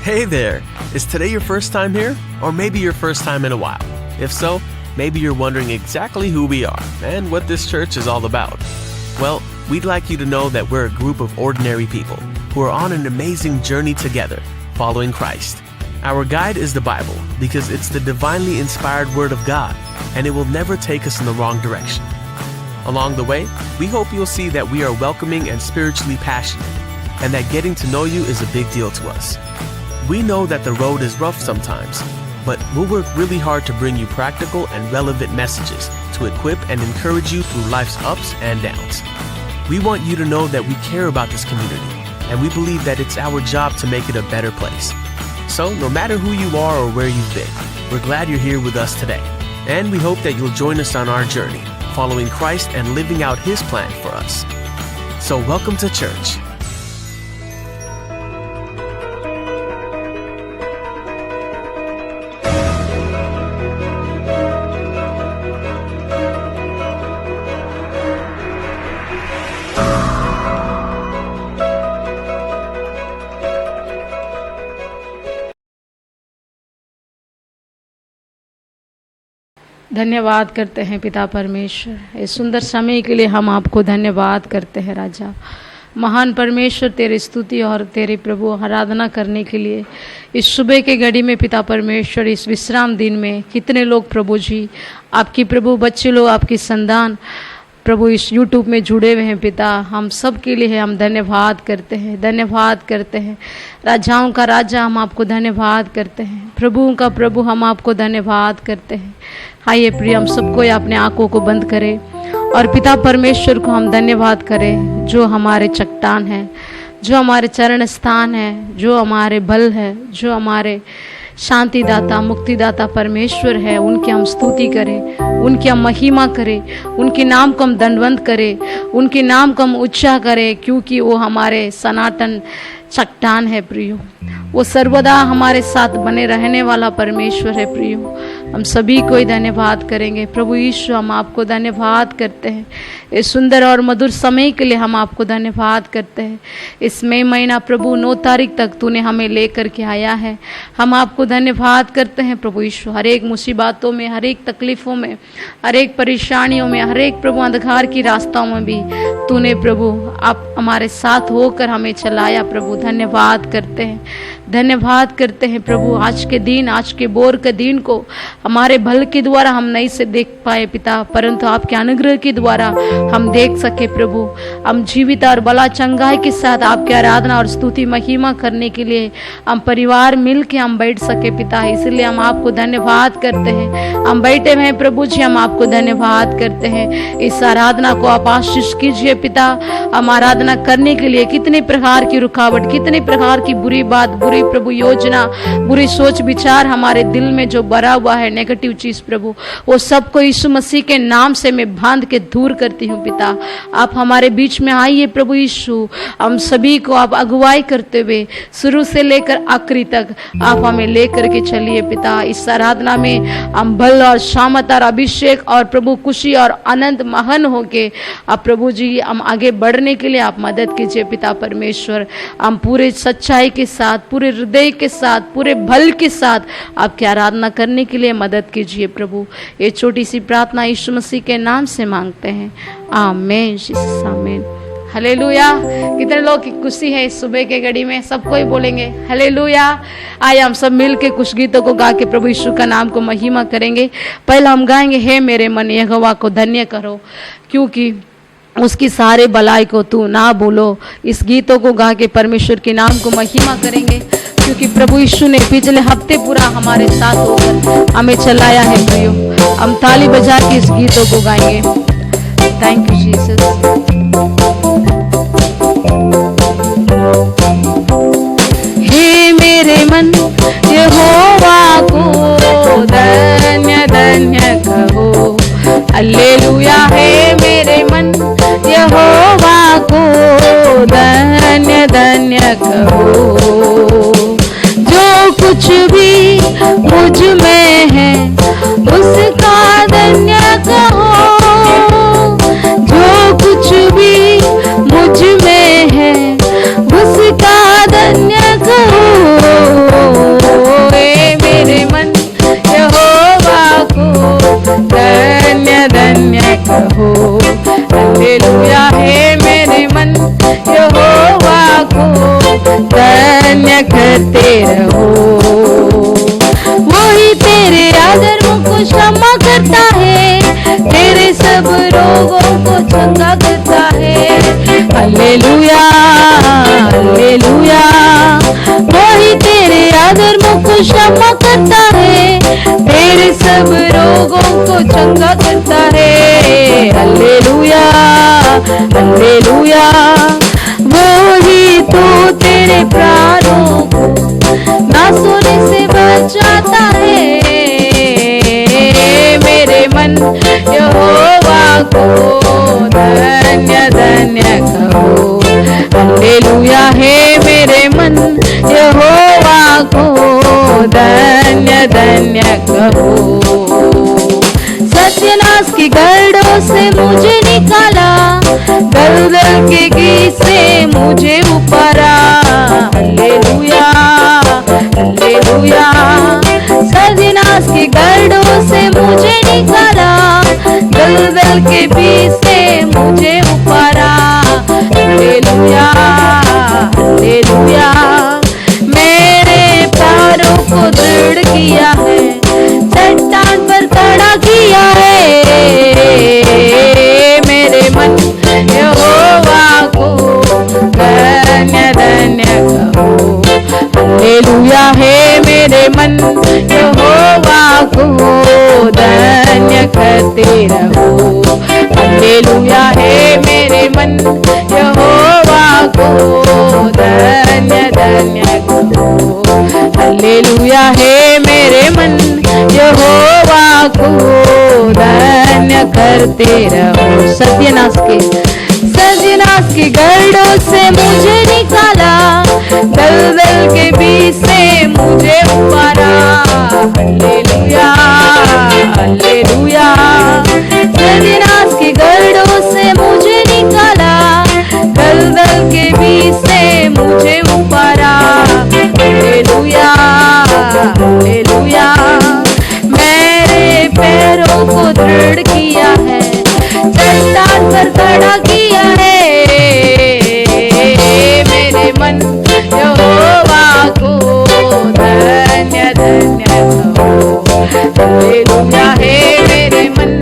Hey there! Is today your first time here? Or maybe your first time in a while? If so, maybe you're wondering exactly who we are and what this church is all about. Well, we'd like you to know that we're a group of ordinary people who are on an amazing journey together, following Christ. Our guide is the Bible because it's the divinely inspired Word of God, and it will never take us in the wrong direction. Along the way, we hope you'll see that we are welcoming and spiritually passionate, and that getting to know you is a big deal to us. We know that the road is rough sometimes, but we'll work really hard to bring you practical and relevant messages to equip and encourage you through life's ups and downs. We want you to know that we care about this community, and we believe that it's our job to make it a better place. So, no matter who you are or where you've been, we're glad you're here with us today, and we hope that you'll join us on our journey, following Christ and living out His plan for us. So, welcome to church. धन्यवाद करते हैं पिता परमेश्वर, इस सुंदर समय के लिए हम आपको धन्यवाद करते हैं राजा। महान परमेश्वर, तेरी स्तुति और तेरे प्रभु आराधना करने के लिए इस सुबह के घड़ी में पिता परमेश्वर, इस विश्राम दिन में कितने लोग प्रभु जी, आपकी प्रभु बच्चे लोग, आपकी संतान प्रभु इस YouTube में जुड़े हुए हैं पिता, हम सब के लिए हम धन्यवाद करते हैं, धन्यवाद करते हैं। राजाओं का राजा हम आपको धन्यवाद करते हैं, प्रभुओं का प्रभु हम आपको धन्यवाद करते हैं। आइए प्रिय, हम सबको अपने आंखों को बंद करें और पिता परमेश्वर को हम धन्यवाद करें, जो हमारे चट्टान है, जो हमारे चरण स्थान है, जो हमारे बल है, जो हमारे शांतिदाता मुक्तिदाता परमेश्वर है। उनकी हम स्तुति करें, उनकी हम महिमा करें, उनके नाम को हम दंडवंत करें, उनके नाम को हम ऊंचा करें, क्योंकि वो हमारे सनातन चट्टान है प्रियो, वो सर्वदा हमारे साथ बने रहने वाला परमेश्वर है प्रियो। हम सभी को ही धन्यवाद करेंगे प्रभु यीशु, हम आपको धन्यवाद करते हैं इस सुंदर और मधुर समय के लिए, हम आपको धन्यवाद करते हैं। इस मई महीना प्रभु 9 तारीख तक तूने हमें लेकर के आया है, हम आपको धन्यवाद करते हैं प्रभु यीशु। हर एक मुसीबतों में, हर एक तकलीफ़ों में, हर एक परेशानियों में, हर एक प्रभु अंधकार की रास्तों में भी तूने प्रभु आप हमारे साथ होकर हमें चलाया प्रभु, धन्यवाद करते हैं, धन्यवाद करते हैं प्रभु। आज के दिन, आज के बोर के दिन को हमारे बल के द्वारा हम नहीं से देख पाए पिता, परंतु आपके अनुग्रह के द्वारा हम देख सके प्रभु। हम जीवित और बला चंगाई के साथ आपकी आराधना और स्तुति महिमा करने के लिए हम परिवार मिल के हम बैठ सके पिता, इसलिए हम आपको धन्यवाद करते हैं। हम बैठे हुए हैं प्रभु जी, हम आपको धन्यवाद करते हैं। इस आराधना को आप आशीष कीजिए पिता। हम आराधना करने के लिए कितने प्रकार की रुकावट, कितने प्रकार की बुरी बात, बुरी प्रभु योजना, बुरी सोच विचार हमारे दिल में जो भरा हुआ है, नेगेटिव चीज प्रभु, वो सबको यीशु मसीह के नाम से मैं बांध के दूर करती हूँ पिता। आप हमारे बीच में आइए प्रभु यीशु, हम सभी को आप अगुवाई करते हुए शुरू से लेकर आखिरी तक आप हमें लेकर के चलिए पिता। इस आराधना में हम बल और सामर्थ और अभिषेक और प्रभु खुशी और आनंद महान होके आप प्रभु जी हम आगे बढ़ने के लिए आप मदद कीजिए पिता परमेश्वर। हम पूरे सच्चाई के साथ, पूरे हृदय के साथ, पूरे बल के साथ आपकी आराधना करने के लिए मदद कीजिए प्रभु। ये छोटी सी प्रार्थना यीशु मसीह के नाम से मांगते हैं, आमीन, आमीन, हालेलुया। कितने लोग की खुशी है इस सुबह के घड़ी में, सबको ही बोलेंगे हालेलुया। आइए हम सब मिल के कुछ गीतों को गा के प्रभु यीशु का नाम को महिमा करेंगे। पहले हम गाएंगे, हे मेरे मन यहोवा को धन्य करो, क्योंकि उसकी सारे भलाई को तू ना भूलो। इस गीतों को गा के परमेश्वर के नाम को महिमा करेंगे, क्योंकि प्रभु यीशु ने पिछले हफ्ते पूरा हमारे साथ होकर हमें चलाया है प्रियो। हम ताली बजा के इस गीतों को गाएंगे। Thank you Jesus. हे मेरे मन यहोवा को धन्य धन्य कहो, हालेलुया। हे मेरे मन यहोवा को धन्य धन्य कहो, जो कुछ भी मुझ में है उसका धन्य कहो, जो कुछ भी मुझ में है उसका धन्य कहो। क्षमा करता है, तेरे सब रोगों को चंगा करता है। हालेलुया हालेलुया, वो ही तो तेरे प्राणों को नासोने से बचाता है। मेरे मन यहोवा को धन्य धन्य कहो। हालेलुया है मेरे मन यहोवा को धन्य धन्य कहो। सत्यानाश की गढ़ों से मुझे निकाला, दलदल के गीत से मुझे उपारा। हालेलुया हालेलुया, सत्यानाश की गढ़ों से मुझे निकाला, दलदल के बीच से मुझे उपारा। हालेलुया हालेलुया, मेरे पैरों को दृढ़ किया है, चट्टान पर खड़ा किया है। मेरे मन यहोवा को धन्य धन्य कहो। हालेलुया है मेरे मन यहोवा को धन्य करते रहो। हालेलुया है मेरे मन यहोवा को धन्य धन्य कहो। हालेलुया है मेरे मन यहोवा को धन्य करते रहो। सत्यानाश के गढ़ों से मुझे निकाला, दलदल के बीच से मुझे उबारा। हालेलुया हालेलुया, सत्यानाश के गढ़ों से मुझे निकाला, दलदल के बीच से मुझे उबारा। हालेलुया हालेलुया, मेरे पैरों को दृढ़ किया है, चट्टान पर खड़ा किया है। मेरे मन यहोवा को धन्य धन्य कहो। हालेलुया है मेरे मन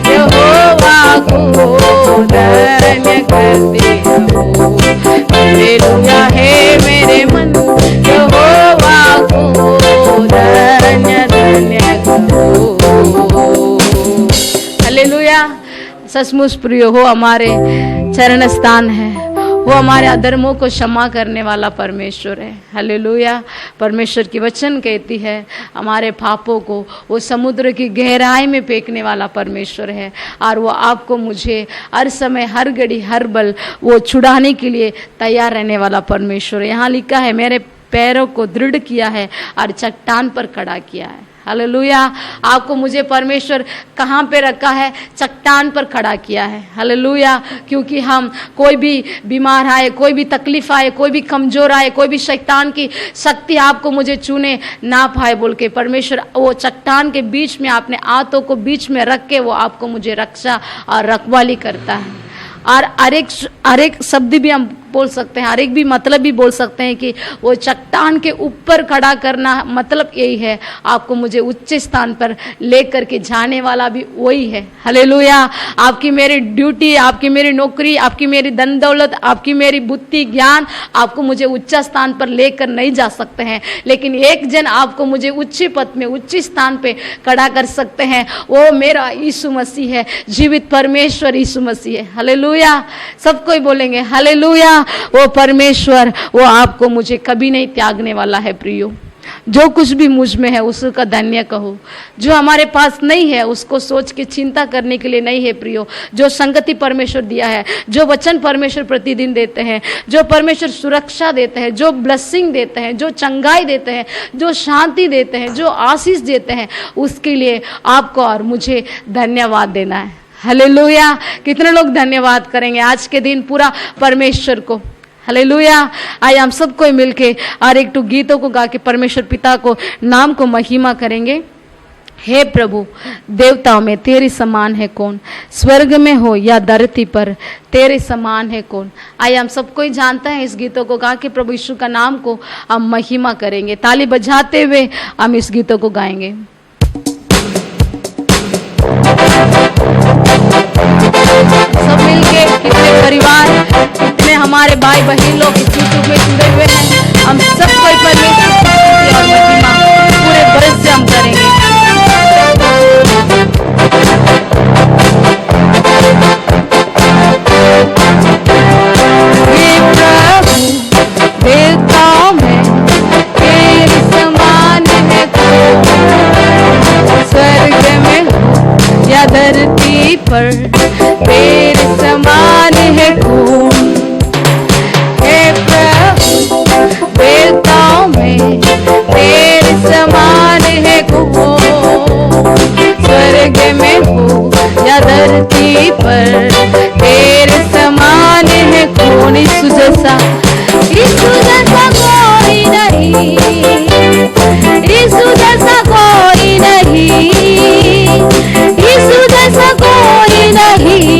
यहोवा को धन्य करते रहो। हालेलुया है मेरे मन यहोवा को धन्य धन्य कहो। हालेलुया। सचमुच प्रिय हो हमारे चरण स्थान है, वो हमारे अधर्मों को क्षमा करने वाला परमेश्वर है। हालेलुया। परमेश्वर की वचन कहती है हमारे पापों को वो समुद्र की गहराई में फेंकने वाला परमेश्वर है, और वो आपको मुझे हर समय हर घड़ी हर बल वो छुड़ाने के लिए तैयार रहने वाला परमेश्वर है। यहाँ लिखा है मेरे पैरों को दृढ़ किया है और चट्टान पर खड़ा किया है। हालेलुया। आपको मुझे परमेश्वर कहाँ पे रखा है? चट्टान पर खड़ा किया है। हालेलुया। क्योंकि हम कोई भी बीमार आए, कोई भी तकलीफ आए, कोई भी कमजोर आए, कोई भी शैतान की शक्ति आपको मुझे चुने ना पाए बोल के परमेश्वर वो चट्टान के बीच में अपने हाथों को बीच में रख के वो आपको मुझे रक्षा और रखवाली करता है। और हर एक शब्द भी हम बोल सकते हैं, हर एक भी मतलब भी बोल सकते हैं कि वो चट्टान के ऊपर खड़ा करना मतलब यही है, आपको मुझे उच्च स्थान पर लेकर के जाने वाला भी वही है। हालेलुया। आपकी मेरी ड्यूटी, आपकी मेरी नौकरी, आपकी मेरी धन दौलत, आपकी मेरी बुद्धि ज्ञान आपको मुझे उच्च स्थान पर लेकर नहीं जा सकते हैं, लेकिन एक जन आपको मुझे उच्च पद में उच्च स्थान पे खड़ा कर सकते हैं, वो मेरा यीशु मसीह है, जीवित परमेश्वर यीशु मसीह है। हालेलुया। सब कोई बोलेंगे हालेलुया। वो परमेश्वर वो आपको मुझे कभी नहीं त्यागने वाला है। प्रियो, जो कुछ भी मुझ में है उसका धन्य कहो। जो हमारे पास नहीं है उसको सोच के चिंता करने के लिए नहीं है। प्रियो, जो संगति परमेश्वर दिया है, जो वचन परमेश्वर प्रतिदिन देते हैं, जो परमेश्वर सुरक्षा देते हैं, जो ब्लेसिंग देते हैं, जो चंगाई देते हैं, जो शांति देते हैं, जो आशीष देते हैं, उसके लिए आपको और मुझे धन्यवाद देना है। हालेलुया। कितने लोग धन्यवाद करेंगे आज के दिन पूरा परमेश्वर को? हालेलुया। आइए हम सब कोई मिलके और एक गीतों को गा के परमेश्वर पिता को नाम को महिमा करेंगे। हे प्रभु, देवताओं में तेरे समान है कौन, स्वर्ग में हो या धरती पर तेरे समान है कौन। आइए हम सब कोई जानते हैं इस गीतों को गा के प्रभु यीशु का नाम को हम महिमा करेंगे। ताली बजाते हुए हम इस गीतों को गाएंगे। सब मिलके कितने परिवार, कितने हमारे भाई बहन लोग इस यूट्यूब में जुड़े हुए हैं, हम सब कोई परमेश्वर की स्तुति और महिमा पर तेरे समान है कौन। हे प्रभु देवताओं में तेरे समान है कौन। स्वर्ग में हो या धरती पर तेरे समान है कौन। यीशु जैसा कोई नहीं, यीशु जैसा कोई नहीं, यीशु जैसा कोई नहीं,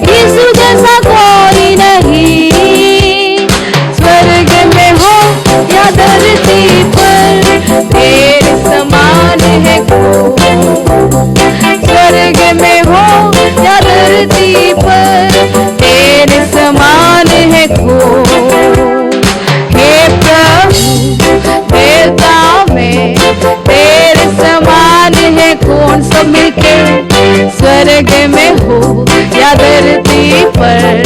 यीशु जैसा कोई नहीं। स्वर्ग में हो या धरती पर तेरे समान है कौन। स्वर्ग में हो या धरती पर तेरे समान है कौन। हे प्रभु देवताओं में तेरे समान है कौन। सब मिलके स्वर्ग में हो या धरती पर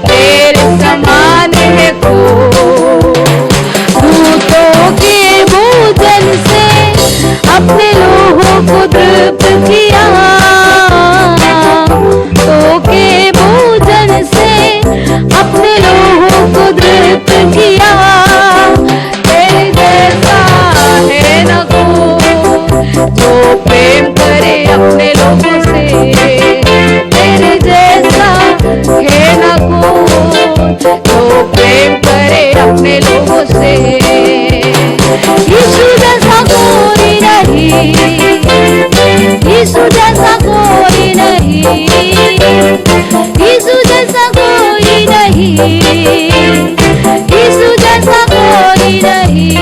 तेरे समान है कौन। दूतों के भोजन से अपने लोगों को तृप्त किया, तो के भोजन से अपने लोगों को तृप्त किया। तेरे जैसा है न कोई जो प्रेम करे अपने लोगों से। तेरे जैसा है न कोई जो प्रेम करे अपने लोगों से। यीशु जैसा कोई नहीं, यीशु जैसा कोई नहीं, यीशु जैसा कोई नहीं, यीशु जैसा कोई नहीं।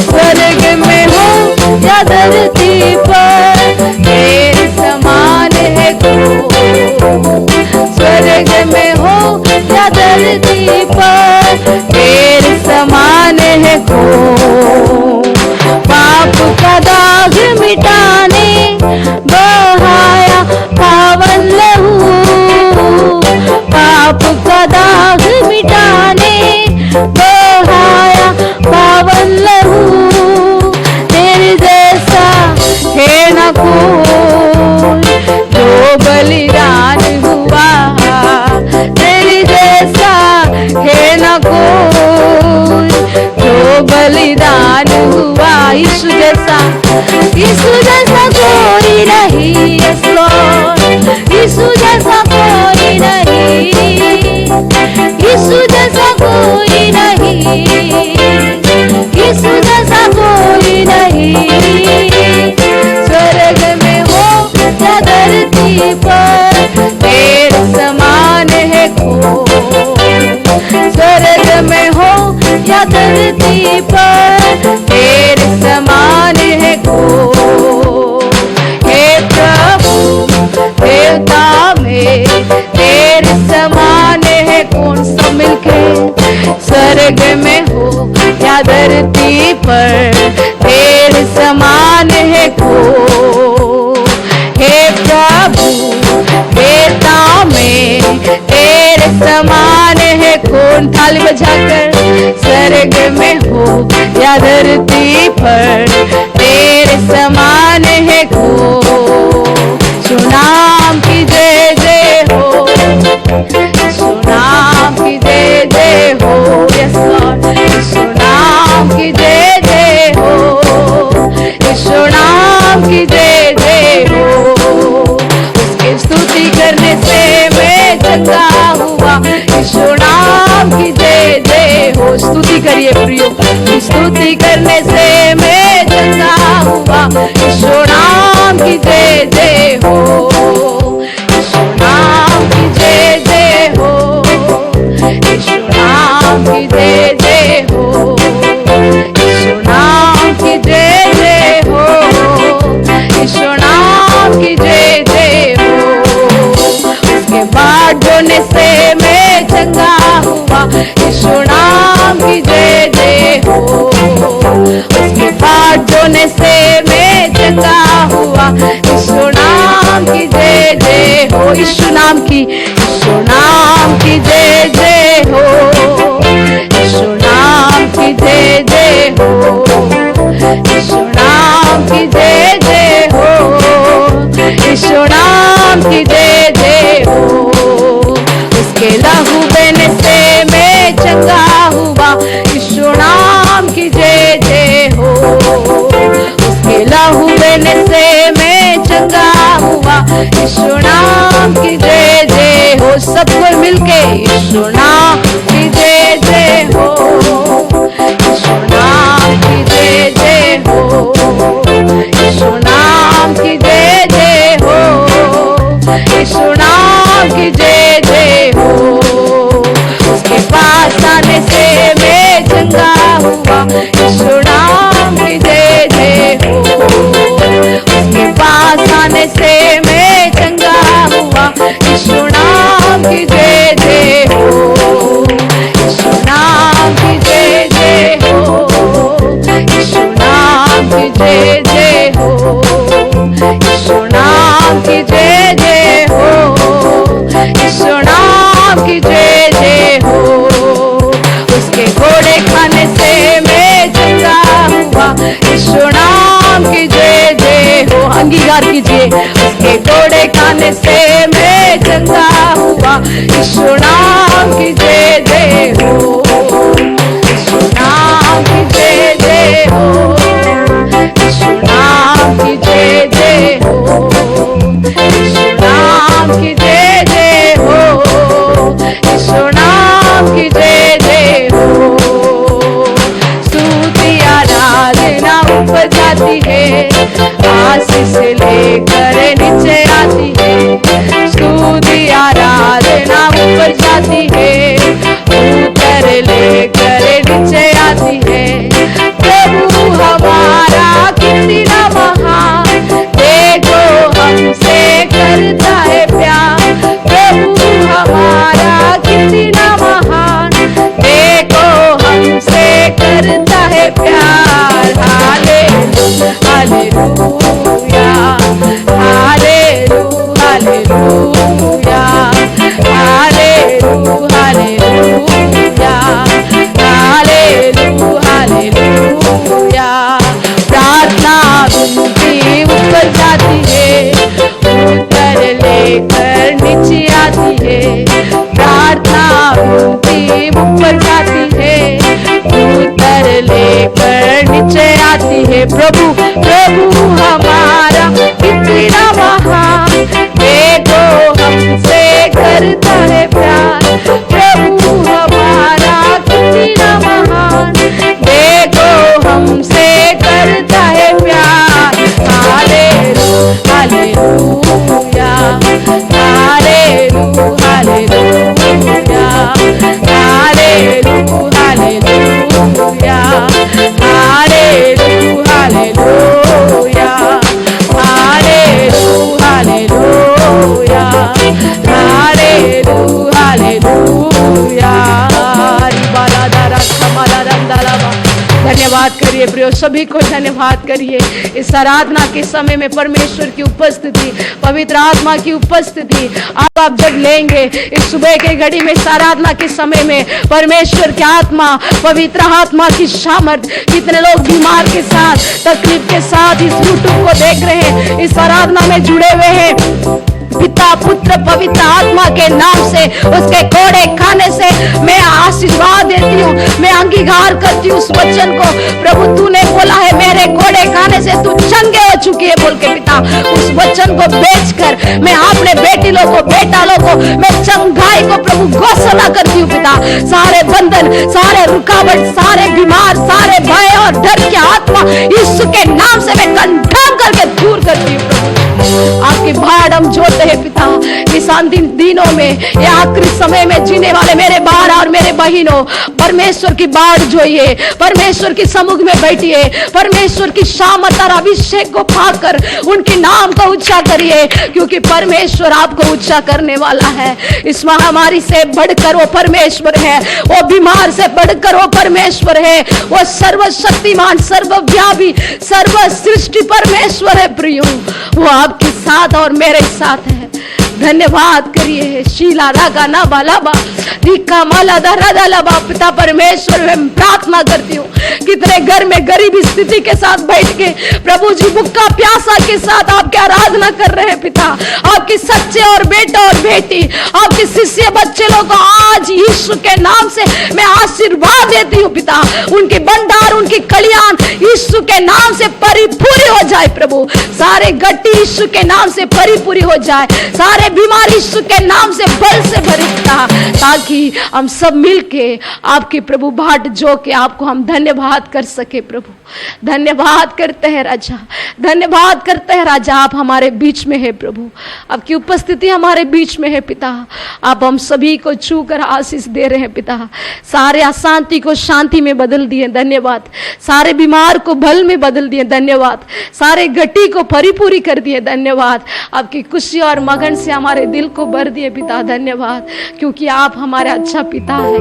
स्वर्ग में हो या धरती पर तेरे समान है कौन। स्वर्ग में हो या धरती पर तेरे समान है कौन। पाप का दाग मिटाने बहाया पावन लहू, पाप का दाग मिटाने बहाया पावन लहू। तेरे जैसा है न कोई जो बलिदान हुआ। तेरे जैसा है न कोई जो बलिदान हुआ। यीशु जैसा, यीशु जैसा कोई नहीं। यस लॉर्ड, यीशु जैसा कोई नहीं, यीशु जैसा कोई नहीं, यीशु जैसा कोई नहीं। स्वर्ग में हो या धरती पर तेरे समान है कौन। स्वर्ग में हो या धरती पर तेरे समान है कौन। हे प्रभु देवता में तेरे समान है कौन। सब मिलके स्वर्ग में हो या धरती पर तेरे समान है कौन। हे प्रभु देवता में तेरे समान है कौन। थाली बजाकर स्वर्ग में हो या धरती पर तेरे समान है कौन। सुनाम की जय जय हो, सुनाम की जय जय हो। यस लॉर्ड, सुनाम की जय जय हो, सुनाम की जय जय हो। उसकी स्तुति करने से मैं चंगा हुआ। सुनाम की जय जय हो। स्तुति करिए प्रियो, स्तुति करने से मैं चंगा हुआ। सुनाम की जय जय हो, सुनाम की जय जय हो, सुनाम की जय जय हो, सुनाम की जय जय हो, सुनाम की जय जय हो। उसके बाद जोने से मैं चंगा हुआ। सुनाम की जय जय हो। उसके बाद जोने से मैं चंगा हुआ। सुनाम की जय जय हो। यीशु नाम की, यीशु नाम की जय जय हो, यीशु नाम की जय जय हो, यीशु नाम की जय जय हो, यीशु यीशु नाम की जय जय हो। अंगीकार कीजिए, उसके कोड़े खाने से मैं चंगा हुआ। यीशु नाम की जय जय हो, यीशु नाम की जय जय हो, यीशु नाम की जय जय हो, यीशु नाम की जय जय हो, यीशु नाम की जय जय हो। स्तुति आराधना ऊपर जाती है, आशीष लेकर नीचे आती है। स्तुति आराधना ऊपर जाती है, ऊपर लेकर नीचे आती है। प्रभु हमारा कितना महान, देखो हमसे करता है प्यार। प्रभु हमारा कितना महान, देखो हमसे करता है प्यार। Hallelujah hallelujah hallelujah hallelujah hallelujah hallelujah hallelujah. प्रार्थना विनती ऊपर जाती है, ऊपर लेकर नीचे आती है। प्रार्थना विनती ऊपर जाती है, ऊपर लेकर नीचे आती है। प्रभु प्रभु हमारा कितना महान, देखो हमसे करता है प्यार। प्रभु हमारा कितना महान, देखो हमसे करता है प्यार। Hallelujah hallelujah hallelujah hallelujah hallelujah hallelujah hallelujah hallelujah hallelujah hallelujah hallelujah. रिबालादारा खमालारंदालावा। धन्यवाद करिए प्रियो, सभी को धन्यवाद करिए। इस आराधना के समय में परमेश्वर की उपस्थिति, पवित्र आत्मा की उपस्थिति आप जब लेंगे इस सुबह के घड़ी में, इस आराधना के समय में परमेश्वर की आत्मा, पवित्र आत्मा की सामर्थ। कितने लोग बीमार के साथ, तकलीफ के साथ इस यूट्यूब को देख रहे हैं, इस आराधना में जुड़े हुए हैं। पिता पुत्र पवित्र आत्मा के नाम से, उसके कोड़े खाने से मैं आशीर्वाद देती हूँ, मैं अंगीकार करती हूँ उस वचन को। प्रभु तूने बोला है मेरे कोड़े खाने से तू चंगे हो चुकी है बोल के पिता, उस वचन को बेचकर मैं अपने बेटी लोग को, बेटा लोग को मैं चंगाई को प्रभु घोषणा करती हूँ पिता। सारे बंधन, सारे रुकावट, सारे बीमार, सारे भय और डर की आत्मा यीशु के नाम से मैं कंठा करके दूर करती हूँ प्रभु। आपकी भाड़ हम जोते हैं पिता, इस अंतिम दिनों में, ये आखिरी समय में जीने वाले मेरे बार और मेरे बहनों, परमेश्वर की बाढ़ जोइए, परमेश्वर की सम्मुख में बैठिए, परमेश्वर की सामर्थ और अभिषेक को पाकर उनके नाम को ऊंचा करिए, क्योंकि परमेश्वर आपको ऊंचा करने वाला है। इस महामारी से बढ़कर वो परमेश्वर है, वो बीमार से बढ़कर वो परमेश्वर है, वो सर्वशक्तिमान, सर्वव्यापी, सर्व सृष्टि परमेश्वर है प्रियो, वो आपके साथ और मेरे साथ है। धन्यवाद करिए। शीला रागा ना बालाबा रिका माला दारादालाबा। पिता परमेश्वर मैं प्रार्थना करती हूँ, कितने घर में गरीबी स्थिति के साथ बैठ के प्रभु जी भूखा प्यासा के साथ आपकी आराधना कर रहे हैं पिता। आपके सच्चे और बेटा और बेटी, आपके शिष्य बच्चे लोग को आज यीशु के नाम से मैं आशीर्वाद देती हूँ पिता। उनकी भंडार, उनकी कल्याण यीशु के नाम से परिपूरी हो जाए प्रभु। सारे गट्टी यीशु के नाम से परिपूरी हो जाए, सारे बीमारी यीशु के नाम से बल से भरे पिता, ताकि हम सब मिलके आपकी प्रभु बाट जो के आपको हम धन्यवाद कर सके प्रभु। धन्यवाद करते हैं राजा, धन्यवाद करते हैं राजा। आप हमारे बीच में है प्रभु, आपकी उपस्थिति हमारे बीच में है पिता। आप हम सभी को छू कर आशीष दे रहे हैं पिता। सारे अशांति को शांति में बदल दिए, धन्यवाद। सारे बीमार को बल में बदल दिए, धन्यवाद। सारे गट्टी को परिपूरी कर दिए, धन्यवाद। आपकी खुशी और मगन से हमारे दिल को भर दिए पिता, धन्यवाद। क्योंकि आप हमारे अच्छा पिता है,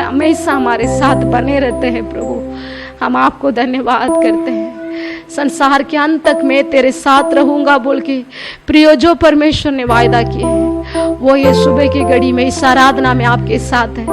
हमेशा हमारे साथ बने रहते हैं प्रभु। हम आपको धन्यवाद करते हैं। संसार के अंत तक मैं तेरे साथ रहूंगा बोल के प्रियो जो परमेश्वर ने वायदा किए हैं, वो ये सुबह की घड़ी में इस आराधना में आपके साथ है।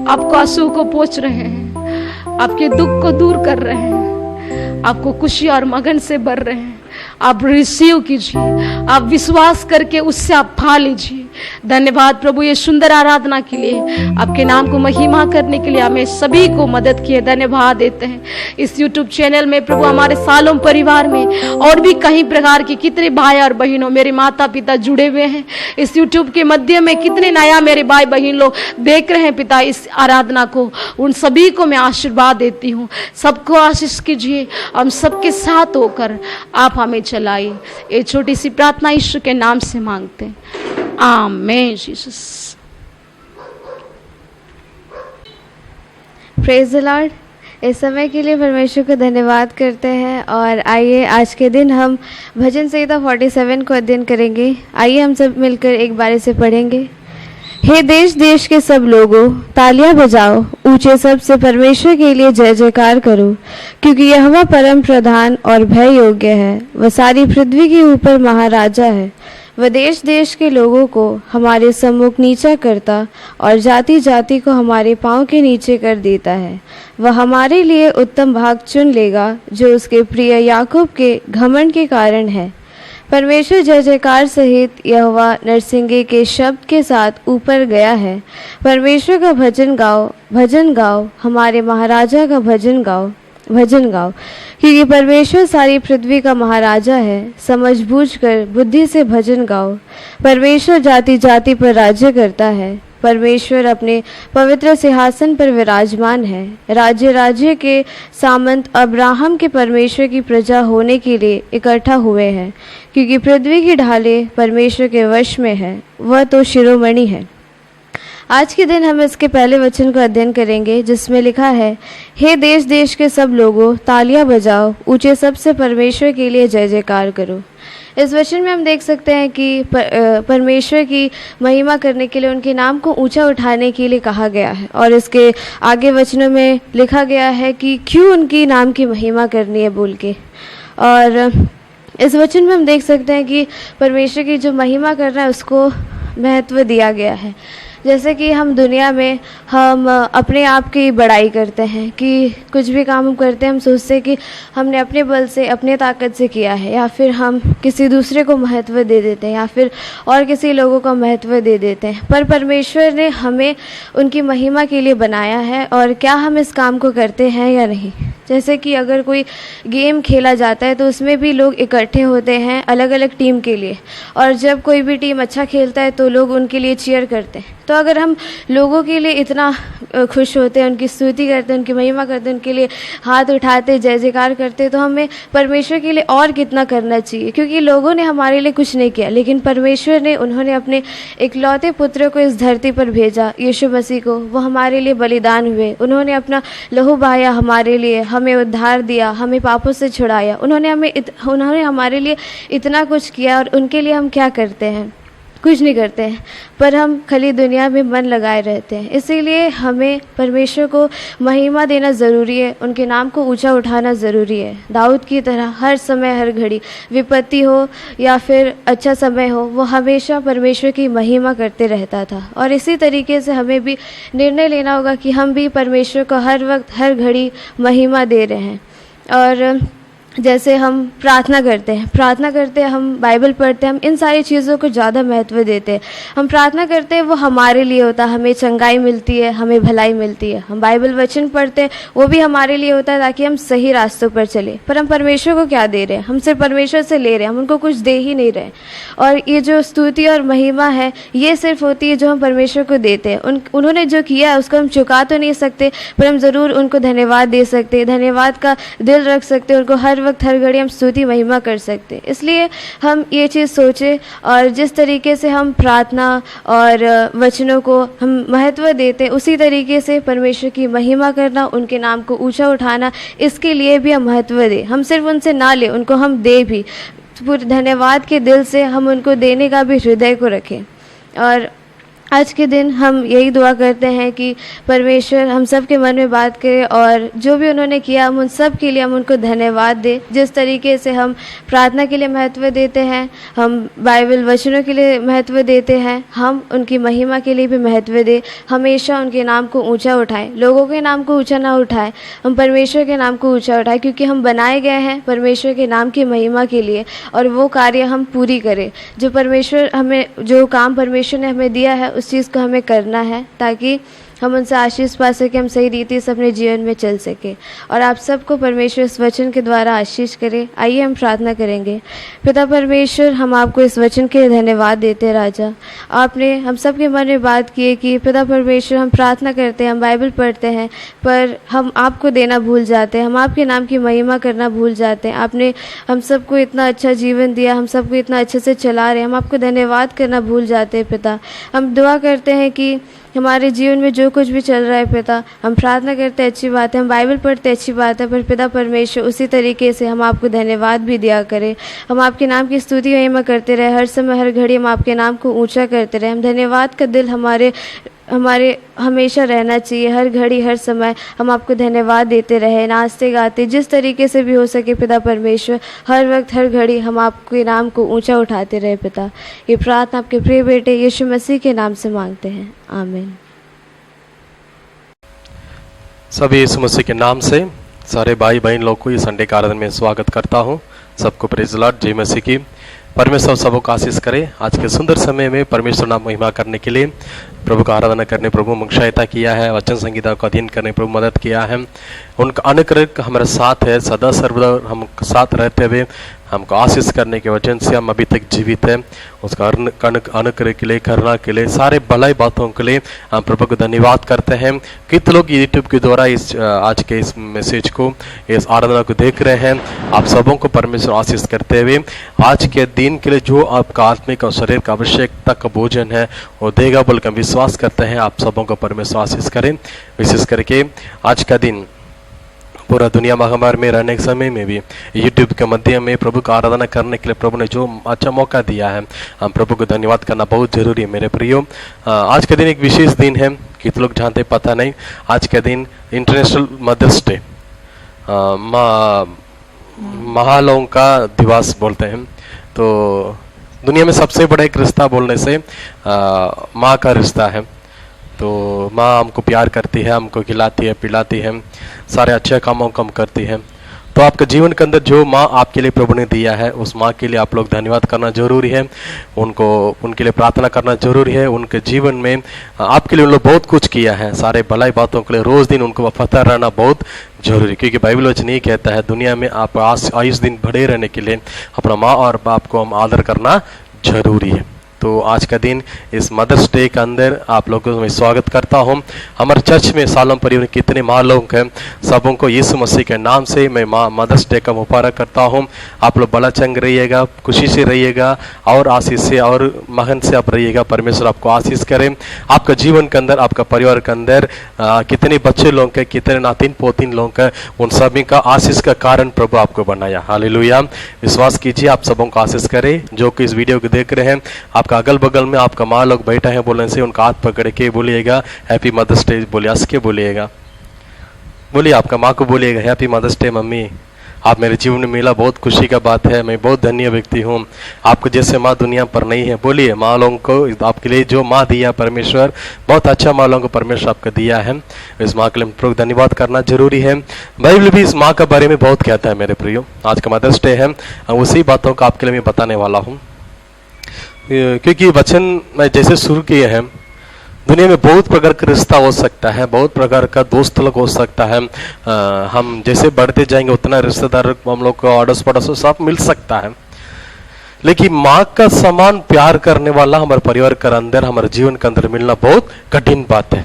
आपको आंसू को पोंछ रहे हैं, आपके दुख को दूर कर रहे हैं, आपको खुशी और मगन से भर रहे हैं। आप रिसीव कीजिए, आप विश्वास करके उससे आप पा लीजिए। धन्यवाद प्रभु ये सुंदर आराधना के लिए, आपके नाम को महिमा करने के लिए हमें सभी को मदद किए धन्यवाद देते हैं। इस YouTube चैनल में प्रभु हमारे सालों परिवार में और भी कई प्रकार के कितने भाई और बहनों, मेरे माता पिता जुड़े हुए हैं इस YouTube के माध्यम में, कितने नया मेरे भाई बहन लोग देख रहे हैं पिता इस आराधना को, उन सभी को मैं आशीर्वाद देती हूँ। सबको आशीष कीजिए, हम सबके साथ होकर आप हमें चलाइए। ये छोटी सी प्रार्थना यीशु के नाम से मांगते हैं, आमीन। Jesus praise the Lord. इस समय के लिए परमेश्वर को धन्यवाद करते हैं। और आइए आज के दिन हम भजन संहिता 47 को अध्ययन करेंगे। आइए हम सब मिलकर एक बारी से पढ़ेंगे। हे देश देश के सब लोगों, तालियां बजाओ, ऊंचे सब से परमेश्वर के लिए जय जयकार करो, क्योंकि यहोवा परम प्रधान और भय योग्य है। वह सारी पृथ्वी के ऊपर महाराजा है। वह देश देश के लोगों को हमारे सम्मुख नीचा करता और जाति जाति को हमारे पांव के नीचे कर देता है। वह हमारे लिए उत्तम भाग चुन लेगा, जो उसके प्रिय याकूब के घमंड के कारण है। परमेश्वर जय जयकार सहित यहोवा नरसिंगे के शब्द के साथ ऊपर गया है। परमेश्वर का भजन गाओ, हमारे महाराजा का भजन गाओ, क्योंकि परमेश्वर सारी पृथ्वी का महाराजा है। समझ बूझ कर बुद्धि से भजन गाओ। परमेश्वर जाति जाति पर राज्य करता है। परमेश्वर अपने पवित्र सिंहासन पर विराजमान है। राज्य राज्य के सामंत अब्राहम के परमेश्वर की प्रजा होने के लिए इकट्ठा हुए हैं, क्योंकि पृथ्वी की ढालें परमेश्वर के वश में है, वह तो शिरोमणि है। आज के दिन हम इसके पहले वचन को अध्ययन करेंगे, जिसमें लिखा है, हे देश देश के सब लोगों, तालियां बजाओ, ऊंचे सब से परमेश्वर के लिए जय जयकार करो। इस वचन में हम देख सकते हैं कि परमेश्वर की महिमा करने के लिए, उनके नाम को ऊंचा उठाने के लिए कहा गया है। और इसके आगे वचनों में लिखा गया है कि क्यों उनकी नाम की महिमा करनी है बोल के। और इस वचन में हम देख सकते हैं कि परमेश्वर की जो महिमा करना है उसको महत्व दिया गया है। जैसे कि हम दुनिया में हम अपने आप की बड़ाई करते हैं कि कुछ भी काम हम करते हैं, हम सोचते हैं कि हमने अपने बल से, अपने ताकत से किया है, या फिर हम किसी दूसरे को महत्व दे देते हैं, या फिर और किसी लोगों को महत्व दे देते हैं। पर परमेश्वर ने हमें उनकी महिमा के लिए बनाया है, और क्या हम इस काम को करते हैं या नहीं। जैसे कि अगर कोई गेम खेला जाता है तो उसमें भी लोग इकट्ठे होते हैं अलग अलग टीम के लिए, और जब कोई भी टीम अच्छा खेलता है तो लोग उनके लिए चीयर करते हैं। तो अगर हम लोगों के लिए इतना खुश होते हैं, उनकी स्तुति करते हैं, उनकी महिमा करते हैं, उनके लिए हाथ उठाते, जय जयकार करते, तो हमें परमेश्वर के लिए और कितना करना चाहिए। क्योंकि लोगों ने हमारे लिए कुछ नहीं किया, लेकिन परमेश्वर ने, उन्होंने अपने इकलौते पुत्र को इस धरती पर भेजा, यीशु मसीह को। वो हमारे लिए बलिदान हुए, उन्होंने अपना लहू बहाया हमारे लिए, हमें उद्धार दिया, हमें पापों से छुड़ाया। उन्होंने हमारे लिए इतना कुछ किया, और उनके लिए हम क्या करते हैं? कुछ नहीं करते हैं, पर हम खाली दुनिया में मन लगाए रहते हैं। इसीलिए हमें परमेश्वर को महिमा देना ज़रूरी है, उनके नाम को ऊंचा उठाना ज़रूरी है। दाऊद की तरह हर समय हर घड़ी, विपत्ति हो या फिर अच्छा समय हो, वो हमेशा परमेश्वर की महिमा करते रहता था। और इसी तरीके से हमें भी निर्णय लेना होगा कि हम भी परमेश्वर को हर वक्त हर घड़ी महिमा दे रहे हैं। और जैसे हम प्रार्थना करते हैं, हम बाइबल पढ़ते हैं, हम इन सारी चीज़ों को ज़्यादा महत्व देते हैं। हम प्रार्थना करते हैं, वो हमारे लिए होता है, हमें चंगाई मिलती है, हमें भलाई मिलती है। हम बाइबल वचन पढ़ते हैं, वो भी हमारे लिए होता है ताकि हम सही रास्तों पर चलें। पर हम परमेश्वर को क्या दे रहे हैं? हम सिर्फ परमेश्वर से ले रहे हैं, हम उनको कुछ दे ही नहीं रहे। और ये जो स्तुति और महिमा है, ये सिर्फ होती है जो हम परमेश्वर को देते हैं। उन्होंने जो किया है उसको हम चुका तो नहीं सकते, पर हम ज़रूर उनको धन्यवाद दे सकते हैं, धन्यवाद का दिल रख सकते हैं, उनको हर वक्त हर घड़ी हम स्तुति महिमा कर सकते। इसलिए हम ये चीज़ सोचें, और जिस तरीके से हम प्रार्थना और वचनों को हम महत्व देते, उसी तरीके से परमेश्वर की महिमा करना, उनके नाम को ऊंचा उठाना, इसके लिए भी हम महत्व दें। हम सिर्फ उनसे ना लें, उनको हम दे भी, पूरे धन्यवाद के दिल से हम उनको देने का भी हृदय को रखें। और आज के दिन हम यही दुआ करते हैं कि परमेश्वर हम सब के मन में बात करे और जो भी उन्होंने किया हम उन सब के लिए हम उनको धन्यवाद दें। जिस तरीके से हम प्रार्थना के लिए महत्व देते हैं, हम बाइबल वचनों के लिए महत्व देते हैं, हम उनकी महिमा के लिए भी महत्व दें। हमेशा उनके नाम को ऊंचा उठाएं, लोगों के नाम को ऊंचा ना उठाएं, हम परमेश्वर के नाम को ऊंचा उठाएं, क्योंकि हम बनाए गए हैं परमेश्वर के नाम की महिमा के लिए और वो कार्य हम पूरी करें। जो काम परमेश्वर ने हमें दिया है उस चीज़ को हमें करना है ताकि हम उनसे आशीष पा सकें, हम सही रीति से अपने जीवन में चल सकें। और आप सबको परमेश्वर इस वचन के द्वारा आशीष करे। आइए हम प्रार्थना करेंगे। पिता परमेश्वर, हम आपको इस वचन के लिए धन्यवाद देते हैं। राजा, आपने हम सब के मन में बात की है कि पिता परमेश्वर हम प्रार्थना करते हैं, हम बाइबल पढ़ते हैं, पर हम आपको देना भूल जाते हैं, हम आपके नाम की महिमा करना भूल जाते हैं। आपने हम सबको इतना अच्छा जीवन दिया, हम सबको इतना अच्छे से चला रहे हैं, हम आपको धन्यवाद करना भूल जाते हैं। पिता, हम दुआ करते हैं कि हमारे जीवन में जो कुछ भी चल रहा है पिता, हम प्रार्थना करते हैं अच्छी बात है, हम बाइबल पढ़ते अच्छी बात है, पर पिता परमेश्वर उसी तरीके से हम आपको धन्यवाद भी दिया करें। हम आपके नाम की स्तुति महिमा करते रहे, हर समय हर घड़ी हम आपके नाम को ऊंचा करते रहे। हम धन्यवाद का दिल हमारे हमेशा रहना चाहिए। हर घड़ी हर समय हम आपको धन्यवाद देते रहे, नाचते गाते, जिस तरीके से भी हो सके पिता परमेश्वर, हर वक्त हर घड़ी हम आपके नाम को ऊंचा उठाते रहे। पिता, ये प्रार्थना आपके प्रिय बेटे यीशु मसीह के नाम से मांगते हैं, आमीन। सभी यीशु मसीह के नाम से सारे भाई बहन लोग को इस संडे का आराधना में स्वागत करता हूँ। सबको प्रेज़ लॉर्ड, जय मसीह की। परमेश्वर सबको का आशीष करे। आज के सुंदर समय में परमेश्वर नाम महिमा करने के लिए, प्रभु का आराधना करने प्रभु मुख्यता किया है, वचन संगीता का अध्ययन करने प्रभु मदद किया है। उनका अनुग्रह हमारे साथ है, सदा सर्वदा हम साथ रहते हुए हमको आशीष करने के वजह से हम अभी तक जीवित हैं। उसका अनुग्रह के लिए, करुणा के लिए, सारे भलाई बातों के लिए हम प्रभु को धन्यवाद करते हैं। कितने लोग यूट्यूब के द्वारा इस आज के इस मैसेज को, इस आराधना को देख रहे हैं, आप सबों को परमेश्वर आशीष करते हुए आज के दिन के लिए जो आपका आत्मिक और शरीर का आवश्यकता का भोजन है वो देगा बोलकर हम विश्वास करते हैं। आप सबों को परमेश्वर आशीष करें। विशेष करके आज का दिन पूरा दुनिया महामारी में रहने के समय में भी यूट्यूब के माध्यम में प्रभु का आराधना करने के लिए प्रभु ने जो अच्छा मौका दिया है, हम प्रभु को धन्यवाद करना बहुत जरूरी है मेरे प्रियो। आज के दिन एक विशेष दिन है, कितने लोग जानते पता नहीं। आज के दिन इंटरनेशनल मदर्स डे, महालों का दिवस बोलते हैं। तो दुनिया में सबसे बड़ा एक रिश्ता बोलने से माँ का रिश्ता है। तो माँ हमको प्यार करती है, हमको खिलाती है, पिलाती है, सारे अच्छे कामों को हम करती है। तो आपके जीवन के अंदर जो माँ आपके लिए प्रभु ने दिया है, उस माँ के लिए आप लोग धन्यवाद करना जरूरी है, उनके लिए प्रार्थना करना जरूरी है। उनके जीवन में आपके लिए उन लोग बहुत कुछ किया है, सारे भलाई बातों के लिए रोज दिन उनको वफादार रहना बहुत जरूरी, क्योंकि बाइबल वचन ये कहता है दुनिया में आप आयुष दिन बढ़े रहने के लिए अपना माँ और बाप को हम आदर करना जरूरी है। तो आज का दिन इस मदर्स डे के अंदर आप लोगों को मैं स्वागत करता हूं। हमारे चर्च में सालम परिवार कितने माँ लोग हैं, सबों को यीशु मसीह के नाम से मैं मदर्स डे का मुबारक करता हूं। आप लोग बड़ा चंग रहिएगा, खुशी से रहिएगा और आशीष से और महन से आप रहिएगा। परमेश्वर आपको आशीष करें। आपका जीवन के अंदर, आपका परिवार के अंदर कितने बच्चे लोग हैं, कितने नातिन पोतिन लोग हैं, उन सभी का आशीष का कारण प्रभु आपको बनाया। हालेलुया। विश्वास कीजिए, आप सबों को आशीष करे। जो कि इस वीडियो को देख रहे हैं, आपका अगल बगल में आपका माँ लोग बैठा है, बोलने से उनका हाथ पकड़ के बोलिएगा हैप्पी मदर्स डे, बोलिए, हंस के बोलिएगा, बोलिए आपका माँ को बोलिएगा हैप्पी मदर्स डे मम्मी, आप मेरे जीवन में मिला, बहुत खुशी का बात है, मैं बहुत धन्य व्यक्ति हूँ, आपको जैसे माँ दुनिया पर नहीं है। बोलिए माँ लोगों को, आपके लिए जो माँ दिया परमेश्वर, बहुत अच्छा माँ लोगों को परमेश्वर आपको दिया है। इस माँ के लिए धन्यवाद करना जरूरी है। बाइबल भी इस माँ के बारे में बहुत कहता है मेरे प्रियो। आज का मदर्स डे है, उसी बातों को आपके लिए मैं बताने वाला हूँ, क्योंकि वचन में जैसे शुरू किए हैं, दुनिया में बहुत प्रकार का रिश्ता हो सकता है, बहुत प्रकार का दोस्त लोग हो सकता है। हम जैसे बढ़ते जाएंगे उतना रिश्तेदार हम लोग को अड़ोस पड़ोस सब मिल सकता है, लेकिन माँ का समान प्यार करने वाला हमारे परिवार के अंदर, हमारे जीवन के अंदर मिलना बहुत कठिन बात है।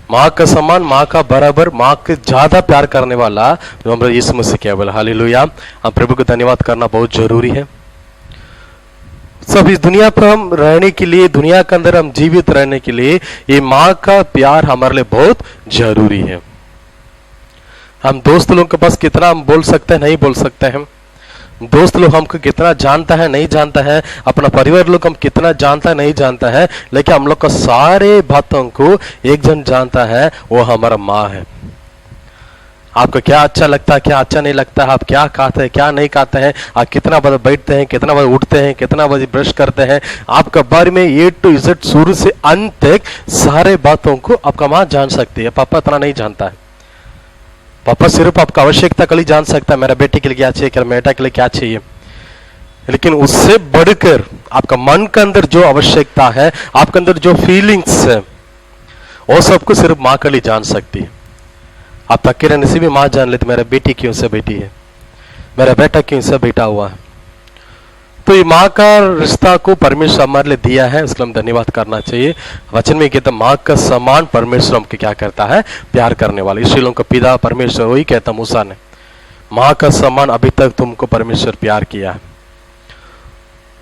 माँ का समान, माँ का बराबर, माँ के ज्यादा प्यार करने वाला जो हमारे यीशु मसीह केवल। हालेलुया। हम प्रभु को धन्यवाद करना बहुत जरूरी है। सब इस दुनिया पर हम रहने के लिए, दुनिया के अंदर हम जीवित रहने के लिए ये माँ का प्यार हमारे लिए बहुत जरूरी है। हम दोस्त लोगों के पास कितना हम बोल सकते हैं, नहीं बोल सकते हैं, दोस्त लोग हमको कितना जानता है नहीं जानता है, अपना परिवार लोग हम कितना जानता है नहीं जानता है, लेकिन हम लोग का सारे बातों को एक जन जानता है, वो हमारा माँ है। आपको क्या अच्छा लगता है, क्या अच्छा नहीं लगता है, आप क्या खाते हैं क्या नहीं खाते हैं, आप कितना बजे बैठते हैं, कितना बजे उठते हैं, कितना बजे ब्रश करते हैं, आपका बारे में A to Z शुरू से अंत तक सारे बातों को आपका माँ जान सकती है। पापा इतना नहीं जानता है। पापा सिर्फ आपका आवश्यकता के लिए जान सकता है, मेरा बेटे के लिए क्या चाहिए, मेरे बेटा के लिए क्या चाहिए, लेकिन उससे बढ़कर आपका मन के अंदर जो आवश्यकता है, आपके अंदर जो फीलिंग्स है, वो सबको सिर्फ माँ के लिए जान सकती है। आप थके रहने से भी माँ जान लेते मेरा बेटी क्यों से बेटी है, मेरा बेटा क्यों से बेटा हुआ है। तो ये माँ का रिश्ता को परमेश्वर हमारे लिए दिया है, उसके लिए हम धन्यवाद करना चाहिए। वचन में कहता माँ का समान परमेश्वर हमको क्या करता है, प्यार करने वाले। इसलिए का पिता परमेश्वर वही कहता मूसा ने, माँ का समान अभी तक तुमको परमेश्वर प्यार किया है।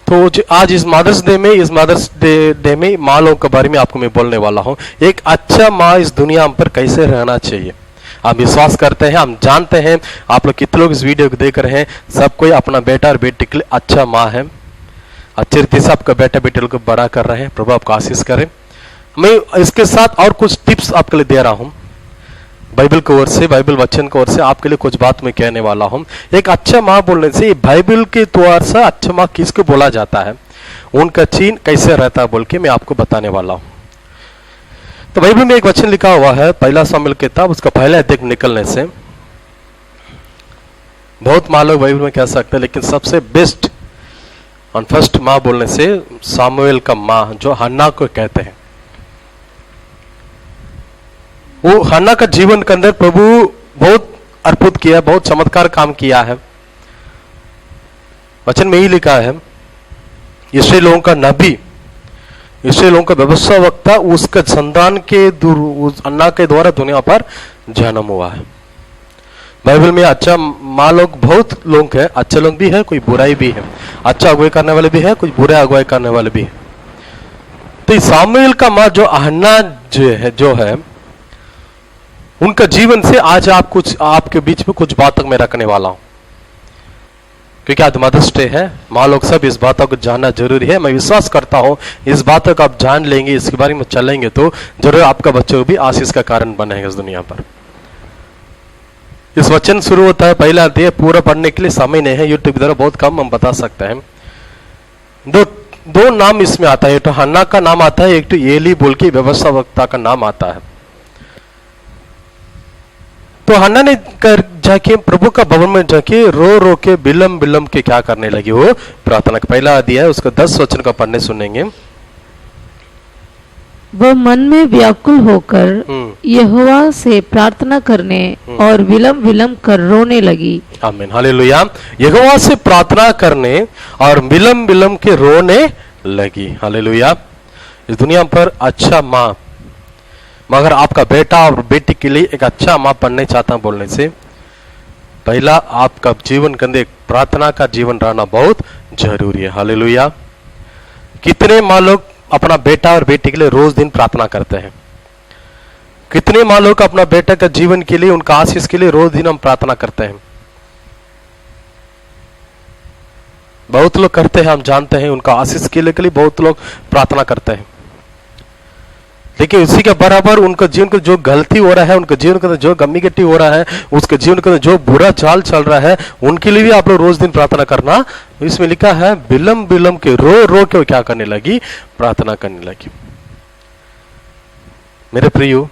तो आज इस मदर्स डे में माँ लोगों के बारे में आपको मैं बोलने वाला हूँ। एक अच्छा माँ इस दुनिया पर कैसे रहना चाहिए। हम विश्वास करते हैं, हम जानते हैं, आप लोग कितने लोग इस वीडियो को देख रहे हैं, सब कोई अपना बेटा और बेटी के लिए अच्छा माँ है। अच्छे रीति से आपका बेटा बेटी लोग को बड़ा कर रहे हैं। प्रभु आपको आशीष करे। मैं इसके साथ और कुछ टिप्स आपके लिए दे रहा हूँ, बाइबल की ओर से, बाइबल वचन की ओर से आपके लिए कुछ बात मैं कहने वाला हूँ। एक अच्छा माँ बोलने से बाइबल के द्वार से अच्छा माँ किसको बोला जाता है, उनका चिन्ह कैसे रहता है बोल के मैं आपको बताने वाला हूँ। तो बाइबल में एक वचन लिखा हुआ है, पहला शामिल किताब उसका पहला अध्याय निकलने से। बहुत माँ लोग बाइबल में कह सकते हैं, लेकिन सबसे बेस्ट और फर्स्ट माँ बोलने से सामुएल का माँ जो हन्ना को कहते हैं। वो हन्ना का जीवन के अंदर प्रभु बहुत अद्भुत किया, बहुत चमत्कार काम किया है। वचन में ही लिखा है, इसराइल लोगों का नबी, इसराइल लोगों का व्यवस्था वक्ता, उसका संतान के अन्ना के द्वारा दुनिया पर जन्म हुआ है। बाइबल में अच्छा माँ लोग बहुत लोग हैं, अच्छे लोग भी है, कोई बुराई भी है, अच्छा अगुवाई करने वाले भी है, कुछ बुरे अगुवाई करने वाले भी है। तो सामुएल का माँ जो हन्ना जो है उनका जीवन से आज आपके बीच में कुछ बातों में रखने वाला हूं, क्योंकि आज मदर्स डे है। माँ लोग सब इस बातों को जानना जरूरी है। मैं विश्वास करता हूं इस बातों को आप जान लेंगे, इसके बारे में चलेंगे तो जरूर आपका बच्चों को भी आशीष का कारण बनेगा इस दुनिया पर। इस वचन शुरू होता है, पहला अध्याय पूरा पढ़ने के लिए समय नहीं है, यूट्यूब की तरह बहुत कम हम बता सकते हैं। दो नाम इसमें आता है, एक तो हन्ना का नाम आता है, एक तो एली बोल के व्यवस्था वक्ता का नाम आता है। तो हन्ना ने जाके प्रभु का भवन में जाके रो रो के बिलम के क्या करने लगी, वो प्रार्थना का पहला अध्याय है, उसका 10 वचन का पढ़ने सुनेंगे। वह मन में व्याकुल होकर यहोवा से प्रार्थना करने और विलम कर रोने लगी। आमीन, हालेलुया। यहोवा से प्रार्थना करने और विलम के रोने लगी। हालेलुया। इस दुनिया पर अच्छा माँ, मगर आपका बेटा और बेटी के लिए एक अच्छा माँ बनने चाहता हूं बोलने से पहला आपका जीवन के अंदर प्रार्थना का जीवन रहना बहुत जरूरी है। हालेलुया। कितने माँ लोग अपना बेटा और बेटी के लिए रोज दिन प्रार्थना करते हैं? कितने माँ लोग अपना बेटा का जीवन के लिए, उनका आशीष के लिए रोज दिन हम प्रार्थना करते हैं? बहुत लोग करते हैं, हम जानते हैं, उनका आशीष के लिए बहुत लोग प्रार्थना करते हैं। लेकिन उसी के बराबर उनका जीवन का जो गलती हो रहा है, उनका जीवन का जो गमी गट्टी हो रहा है, उसके जीवन का जो बुरा चाल चल रहा है, उनके लिए भी आप लोग रोज दिन प्रार्थना करना। इसमें लिखा है बिलम के रो के क्या करने लगी, प्रार्थना करने लगी। मेरे प्रियो,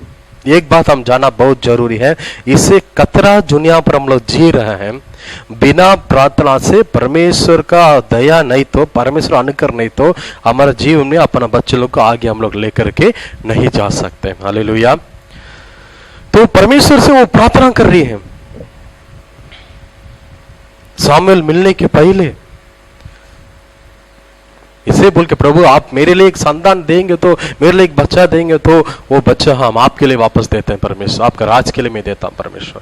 एक बात हम जानना बहुत जरूरी है, इसे कतरा दुनिया पर हम लोग जी रहे हैं, बिना प्रार्थना से परमेश्वर का दया नहीं तो, परमेश्वर अनुग्रह नहीं तो हमारे जीवन में अपना बच्चे लोग को आगे हम लोग लेकर के नहीं जा सकते। हालेलुया। तो परमेश्वर से वो प्रार्थना कर रही है सामुएल मिलने के पहले, इसे बोल के प्रभु आप मेरे लिए एक संतान देंगे तो, मेरे लिए एक बच्चा देंगे तो वो बच्चा हम आपके लिए वापस देते हैं परमेश्वर, आपका राज के लिए मैं देता हूं परमेश्वर।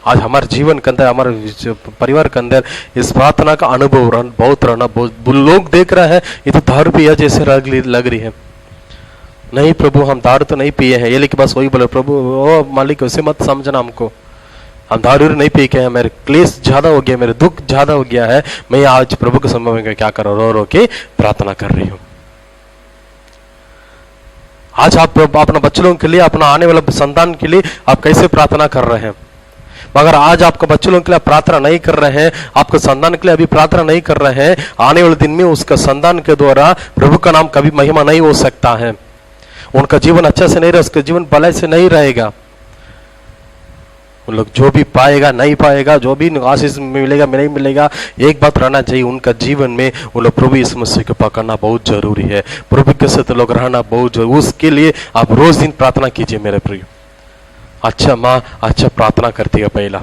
आज हमारे जीवन के अंदर, हमारे परिवार के अंदर इस प्रार्थना का अनुभव बहुत रहना, बहुत लोग देख रहे हैं ये तो दारू पिया जैसे लग रही है। नहीं प्रभु, हम दारू तो नहीं पिए हैं। ये लेकिन बस वही बोले प्रभु, ओ मालिक उसे मत समझना हमको, हम दारू नहीं पी के हैं, मेरे क्लेश ज्यादा हो गया, मेरे दुख ज्यादा हो गया है, मैं आज प्रभु के समय में क्या कर रहा हूं, रो रो के प्रार्थना कर रही हूं। आज आप अपने बच्चों के लिए, अपना आने वाला संतान के लिए आप कैसे प्रार्थना कर रहे हैं? मगर आज आपके बच्चों के लिए प्रार्थना नहीं कर रहे हैं, आपके संतान के लिए अभी प्रार्थना नहीं कर रहे हैं, आने वाले दिन में उसका संतान के द्वारा प्रभु का नाम कभी महिमा नहीं हो सकता है। उनका जीवन अच्छा से नहीं रहे, उसका जीवन भलाई से नहीं रहेगा। उन लोग जो भी पाएगा नहीं पाएगा, जो भी आशीष मिलेगा नहीं मिलेगा, एक बात रहना चाहिए, उनका जीवन में उन लोग प्रभु यीशु मसीह को पकड़ना बहुत जरूरी है। प्रभु के साथ लोग रहना बहुत जरूरी, उसके लिए आप रोज दिन प्रार्थना कीजिए मेरे प्रिय। अच्छा माँ अच्छा प्रार्थना करती है, पहला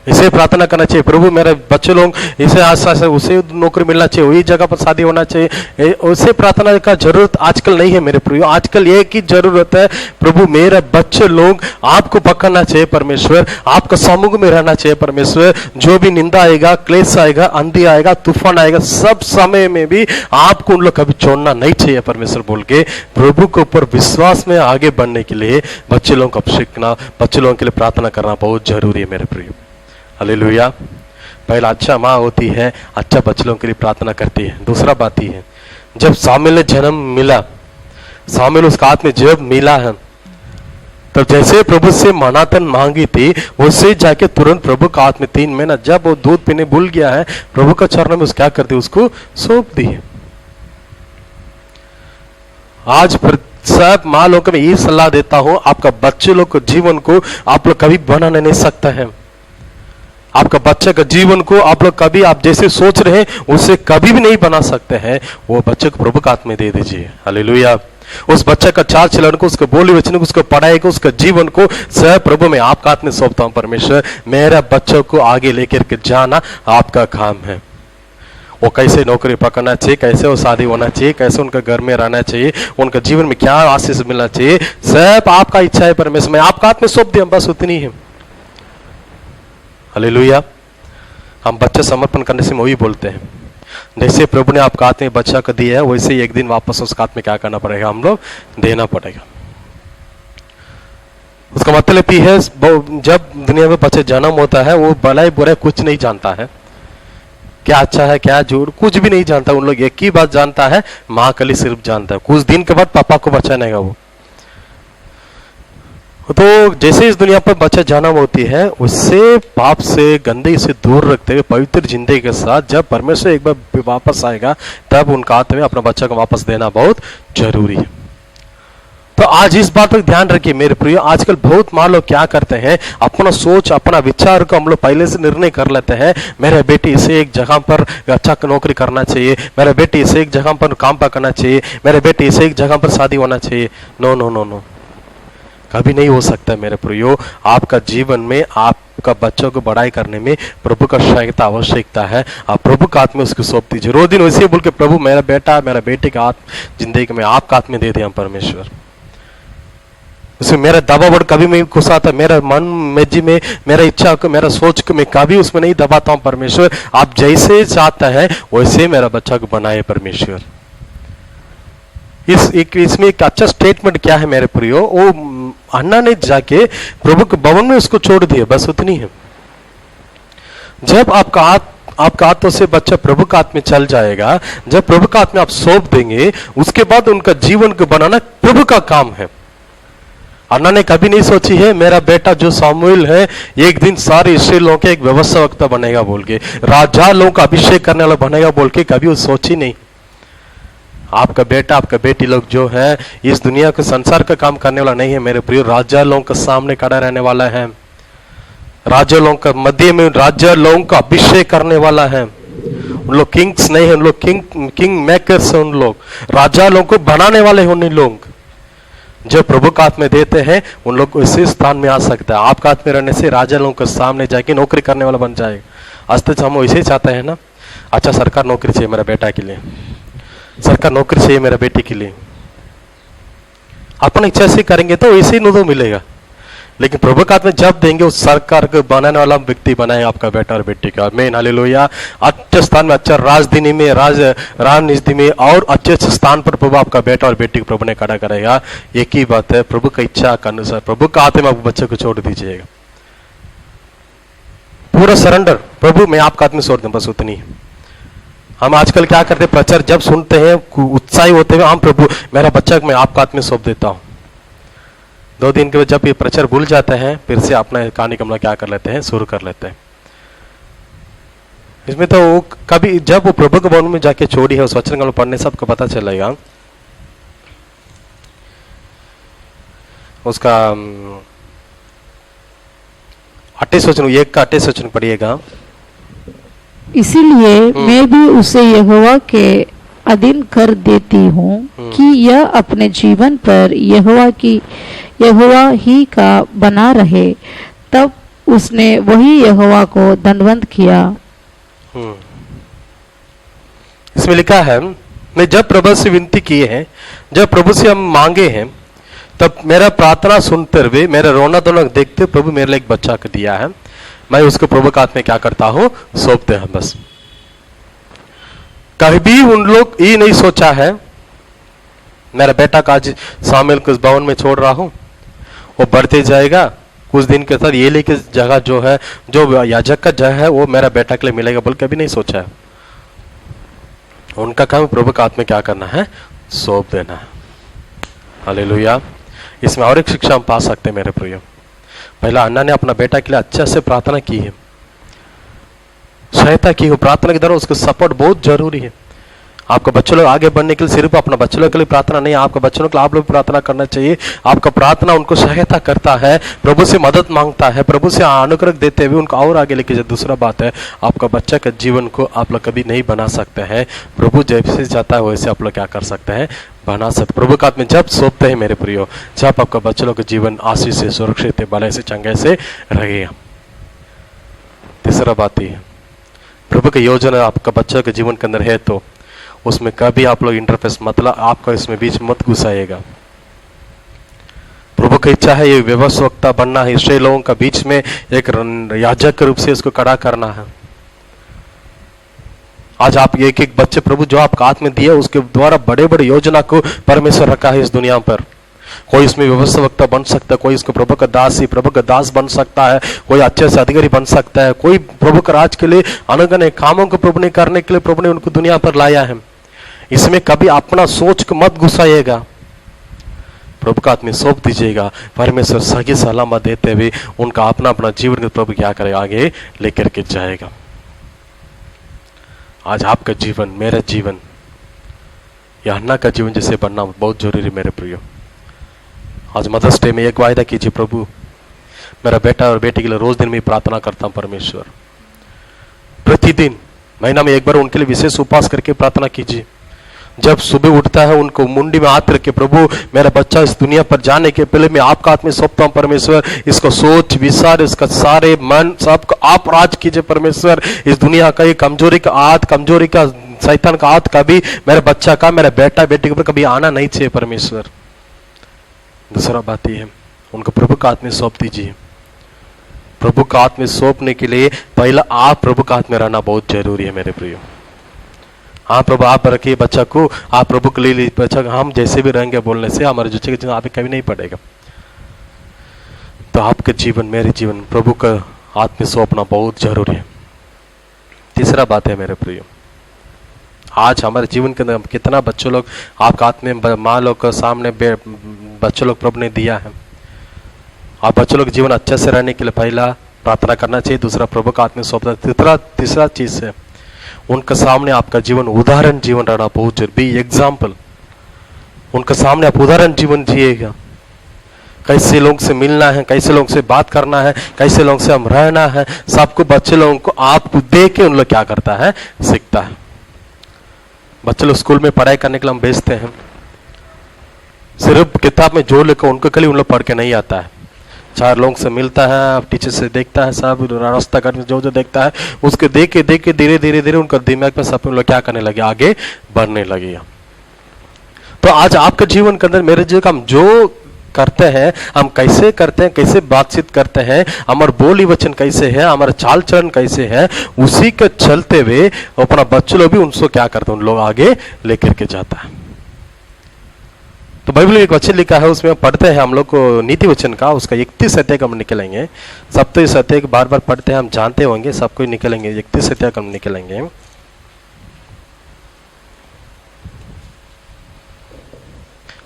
इसे प्रार्थना करना चाहिए, प्रभु मेरे बच्चे लोग इसे आशा से उसे नौकरी मिलना चाहिए, वही जगह पर शादी होना चाहिए, उसे प्रार्थना का जरूरत आजकल नहीं है मेरे प्रियो। आजकल एक ही जरूरत है, प्रभु मेरे बच्चे लोग आपको पकड़ना चाहिए परमेश्वर, आपका समूह में रहना चाहिए परमेश्वर। जो भी निंदा आएगा, क्लेश आएगा, आंधी आएगा, तूफान आएगा, सब समय में भी आपको उन लोग कभी छोड़ना नहीं चाहिए परमेश्वर बोल के प्रभु के ऊपर विश्वास में आगे बढ़ने के लिए बच्चे लोगों को सीखना, बच्चे लोगों के लिए प्रार्थना करना बहुत जरूरी है मेरे प्रियो। हालेलुया। पहला अच्छा माँ होती है, अच्छा बच्चों के लिए प्रार्थना करती है। दूसरा बात ही है, जब शामिल ने जन्म मिला, शामिल उसका हाथ में जब मिला है, तब जैसे प्रभु से मनातन मांगी थी, उससे जाके तुरंत प्रभु का हाथ में 3 महीना जब वो दूध पीने भूल गया है, प्रभु का चरण में क्या करती, उसको सौंप दी है। आज सब माँ लोग को मैं ये सलाह देता हूं, आपका बच्चे लोग को जीवन को आप लोग कभी बनाने नहीं सकता है। आपका बच्चे का जीवन को आप लोग कभी आप जैसे सोच रहे हैं उससे कभी भी नहीं बना सकते हैं। वो बच्चे को प्रभु का हाथ में दे दीजिए। हालेलुया। उस बच्चे का चाल चलन को, उसके बोली वचन को, उसको पढ़ाई को, उसका जीवन को सब प्रभु मैं आपका हाथ में सौंपता हूं परमेश्वर। मेरा बच्चों को आगे लेकर के जाना आपका काम है। वो कैसे नौकरी पकड़ना चाहिए, कैसे वो शादी होना चाहिए, कैसे उनका घर में रहना चाहिए, उनका जीवन में क्या आशीष मिलना चाहिए, सब आपका इच्छा है परमेश्वर। मैं आपका हाथ में सौंप दिया, बस उतनी है। हालेलुया। हम बच्चे समर्पण करने से वही बोलते हैं, जैसे प्रभु ने आपका हाथ में बच्चा को दिया है, वैसे ही एक दिन वापस उसके हाथ में क्या करना पड़ेगा, हम लोग देना पड़ेगा। उसका मतलब ये है, जब दुनिया में बच्चे जन्म होता है, वो भलाई बुराई कुछ नहीं जानता है, क्या अच्छा है क्या झूठ कुछ भी नहीं जानता। उन लोग एक ही बात जानता है, माँ कली सिर्फ जानता है, कुछ दिन के बाद पापा को बचानेगा वो। तो जैसे इस दुनिया पर बच्चा जन्म होती है, उससे पाप से गंदगी से दूर रखते हुए पवित्र जिंदगी के साथ जब परमेश्वर एक बार वापस आएगा, तब उनका हाथ में अपना बच्चा को वापस देना बहुत जरूरी है। तो आज इस बात पर ध्यान रखिए मेरे प्रिय। आजकल बहुत माँ लोग क्या करते हैं, अपना सोच अपना विचार को हम लोग पहले से निर्णय कर लेते हैं, मेरे बेटी इसे एक जगह पर अच्छा नौकरी करना चाहिए, मेरे बेटी इसे एक जगह पर काम पकड़ना चाहिए, मेरे बेटी इसे एक जगह पर शादी होना चाहिए। नो नो नो नो, कभी नहीं हो सकता मेरे प्रियो। आपका जीवन में आपका बच्चों को बड़ाई करने में प्रभु का सहायता आवश्यकता है। आप प्रभु का हाथ में उसको सौंप दीजिए। रोज दिन वैसे बोल के, प्रभु मेरा बेटा मेरा बेटे का हाथ जिंदगी में आपका हाथ में दे दिया परमेश्वर। उसमें मेरा दबाव कभी नहीं घुसाता, मेरा मन मर्जी में, मेरा इच्छा को, मेरा सोच को मैं कभी उसमें नहीं दबाता हूं परमेश्वर। आप जैसे चाहता है वैसे मेरा बच्चा को बनाए परमेश्वर। इसमें एक अच्छा स्टेटमेंट क्या है मेरे प्रियो, वो अन्ना ने जाके प्रभु के भवन में उसको छोड़ दिया, बस उतनी है। जब आपका हाथों से बच्चा प्रभु का हाथ में चल जाएगा, जब प्रभु का हाथ में आप सौंप देंगे, उसके बाद उनका जीवन को बनाना प्रभु का काम है। अन्ना ने कभी नहीं सोची है मेरा बेटा जो सामुएल है एक दिन सारे इस्राएल लोगों के एक व्यवस्था बनेगा बोल के, राजा लोगों का अभिषेक करने वाला बनेगा बोल के, कभी वो सोची नहीं। आपका बेटा आपका बेटी लोग जो है इस दुनिया के संसार का काम करने वाला नहीं है मेरे प्रिय, राजा लोगों के सामने खड़ा रहने वाला है, राजा लोगों का मध्य में राजा लोगों का अभिषेक करने वाला है। उन लोग किंग्स नहीं है, उन लोग किंग मेकर्स है, उन लोग राजा लोगों को बनाने वाले हैं। उन लोग जो प्रभु का हाथ में देते हैं उन लोग इसी स्थान में आ सकता है। आपका हाथ में रहने से राजा लोगों के सामने जाके नौकरी करने वाला बन जाएगा। आज तक हम वैसे ही चाहते हैं ना, अच्छा सरकार नौकरी चाहिए मेरा बेटा के लिए, सरकार नौकरी चाहिए मेरा बेटी के लिए, अपनी इच्छा से करेंगे तो वैसे ही तो मिलेगा। लेकिन प्रभु का हाथ में जब देंगे, उस सरकार को बनाने वाला व्यक्ति बनाए आपका बेटा और बेटी का। आमीन हालेलुया। अच्छे स्थान में, अच्छा राजधानी में, राजनीति में और अच्छे स्थान पर प्रभु आपका बेटा और बेटी को प्रभु ने खड़ा करेगा। एक ही बात है, प्रभु का इच्छा के अनुसार प्रभु का हाथ में आप बच्चे को छोड़ दीजिएगा। पूरा सरेंडर, प्रभु मैं आपका हाथ में सौंप दूं, बस उतनी। हम आजकल क्या करते हैं, प्रचार जब सुनते हैं उत्साही होते हुए, हम प्रभु मेरा बच्चा मैं आपका हाथ में सौंप देता हूं। 2 दिन के बाद जब ये प्रचार भूल जाते हैं, फिर से अपना कहानी कमला क्या कर लेते हैं, शुरू कर लेते हैं। इसमें तो वो कभी जब वो प्रभु के भवन में जाके छोड़ी है, उस वचन कमला पढ़ने सबको पता चलेगा। उसका 28 वचन, 1 का 28 वचन पढ़िएगा। इसीलिए मैं भी उसे यहोवा के अधीन कर देती हूँ कि यह अपने जीवन पर यहोवा ही का बना रहे। तब उसने वही यहोवा को दंडवत किया। इसमें लिखा है, मैं जब प्रभु से विनती किए हैं, जब प्रभु से हम मांगे हैं, तब मेरा प्रार्थना सुनते हुए, मेरा रोना धोना देखते प्रभु मेरे लिए एक बच्चा को दिया है, मैं उसको प्रभु के हाथ में क्या करता हूं, सौंपते हैं। बस कभी भी उन लोग ये नहीं सोचा है मेरा बेटा का आज शामिल कुछ भवन में छोड़ रहा हूं, वो बढ़ते जाएगा, कुछ दिन के साथ ये लेके जगह जो है, जो याजक का जगह है, वो मेरा बेटा के लिए मिलेगा, बोल कभी नहीं सोचा है। उनका काम प्रभु के हाथ में क्या करना है, सौंप देना है। हालेलुया। इसमें और एक शिक्षा हम पा सकते हैं मेरे प्रियो। पहला अन्ना ने अपना बेटा के लिए अच्छे से प्रार्थना की है, सहायता की हो, प्रार्थना के द्वारा उसको सपोर्ट बहुत जरूरी है। आपका बच्चों लोग आगे बढ़ने के लिए सिर्फ अपना बच्चों लोग के लिए प्रार्थना नहीं, आपका बच्चों के लिए आप लोग प्रार्थना करना चाहिए। आपका प्रार्थना उनको सहायता करता है, प्रभु से मदद मांगता है, प्रभु से अनुग्रह देते हुए उनको और आगे लेके जाए। दूसरा बात है, आपका बच्चा के जीवन को आप लोग कभी नहीं बना सकते हैं, प्रभु जैसे चाहता है वैसे आप लोग क्या कर सकते हैं, बना सकते। प्रभु का हाथ में जब सौंपते हैं मेरे प्रियो, जब आपका बच्चों लोग का जीवन आशीष से, सुरक्षित है, भले से, चंगे से रहेगा। तीसरा बात है, प्रभु की योजना आपका बच्चों के जीवन के अंदर है तो उसमें कभी आप लोग इंटरफेस मतलब आपका इसमें बीच मत घुसाइएगा। प्रभु की इच्छा है ये व्यवस्था बनना है, इसलिए लोगों का बीच में एक याजक के रूप से इसको खड़ा करना है। आज आप एक एक बच्चे प्रभु जो आपका हाथ में दिया, उसके द्वारा बड़े बड़े योजना को परमेश्वर रखा है इस दुनिया पर। कोई इसमें व्यवस्था बन सकता है, कोई इसको प्रभु का दास बन सकता है, कोई अच्छे से अधिकारी बन सकता है, कोई प्रभु का राज के लिए अनगन कामों को प्रभु ने करने के लिए प्रभु ने उनको दुनिया पर लाया है। इसमें कभी अपना सोच को मत घुसाइएगा, प्रभु का हाथ में सौंप दीजिएगा। परमेश्वर सही सलामत देते हुए उनका अपना अपना जीवन प्रभु क्या करेगा, आगे लेकर के जाएगा। आज आपका जीवन, मेरा जीवन, या अन्ना का जीवन जैसे बनना बहुत जरूरी मेरे प्रियो। आज मदर्स डे में एक वायदा कीजिए, प्रभु मेरा बेटा और बेटी के लिए रोज दिन में प्रार्थना करता हूं परमेश्वर। प्रतिदिन महीना में एक बार उनके लिए विशेष उपवास करके प्रार्थना कीजिए। जब सुबह उठता है उनको मुंडी में हाथ रख के, प्रभु मेरा बच्चा इस दुनिया पर जाने के पहले मैं आपका हाथ में सौंपता हूं परमेश्वर, इसको सोच विचार, इसका सारे मन सबको आप राज कीजिए परमेश्वर। इस दुनिया का ये कमजोरी का शैतान का हाथ कभी मेरे बच्चा का, मेरा बेटा बेटी के ऊपर कभी आना नहीं चाहिए परमेश्वर। दूसरा बात यह है, उनको प्रभु का हाथ में सौंप दीजिए। प्रभु का हाथ में सौंपने के लिए पहला आप प्रभु का हाथ में रहना बहुत जरूरी है मेरे प्रियो। हाँ प्रभु आप रखिए बच्चा को, आप प्रभु के लिए बच्चा, हम जैसे भी रहेंगे बोलने से हमारे बच्चे का जीवन आप कभी नहीं पड़ेगा। तो आपका जीवन, मेरे जीवन प्रभु का हाथ में सौंपना बहुत जरूरी है। तीसरा बात है मेरे प्रियो, आज हमारे जीवन के अंदर कितना बच्चों लोग आपका हाथ में, माँ लोग के सामने बच्चों लोग प्रभु ने दिया है। आप बच्चों लोग जीवन अच्छे से रहने के लिए पहला प्रार्थना करना चाहिए, दूसरा प्रभु का हाथ में सौंपना। तीसरा चीज है, उनके सामने आपका जीवन उदाहरण जीवन रहना बहुत जरूरी। बी एग्जाम्पल, उनके सामने आप उदाहरण जीवन जिएगा। कैसे लोग से मिलना है, कैसे लोग से बात करना है, कैसे लोग से हम रहना है, सबको बच्चे लोगों को आप देख के उन लोग क्या करता है, सीखता है। बच्चे लोग स्कूल में पढ़ाई करने के लिए हम भेजते हैं, सिर्फ किताब में जो लिखो उनको कल उन लोग पढ़ के नहीं आता है। 4 लोगों से मिलता है, टीचर से देखता है, सब रास्ता कर जो देखता है उसके देख के धीरे धीरे उनका दिमाग में सब लोग क्या करने लगे, आगे बढ़ने लगे। तो आज आपके जीवन के अंदर, मेरे जीवन का हम जो करते हैं, हम कैसे करते हैं, कैसे बातचीत करते हैं, हमारा बोली वचन कैसे है, हमारा चाल चलन कैसे है, उसी के चलते हुए अपना बच्चों लोग भी उनको क्या करते हैं, उन लोग आगे लेकर के जाता है। तो बाइबल में एक वचन लिखा है, उसमें पढ़ते हैं हम लोग को नीति वचन का, उसका 31 अध्याय का हम निकलेंगे। सब तो इस अध्याय बार बार पढ़ते हैं, हम जानते होंगे, सबको निकलेंगे 31 अध्याय का हम निकलेंगे।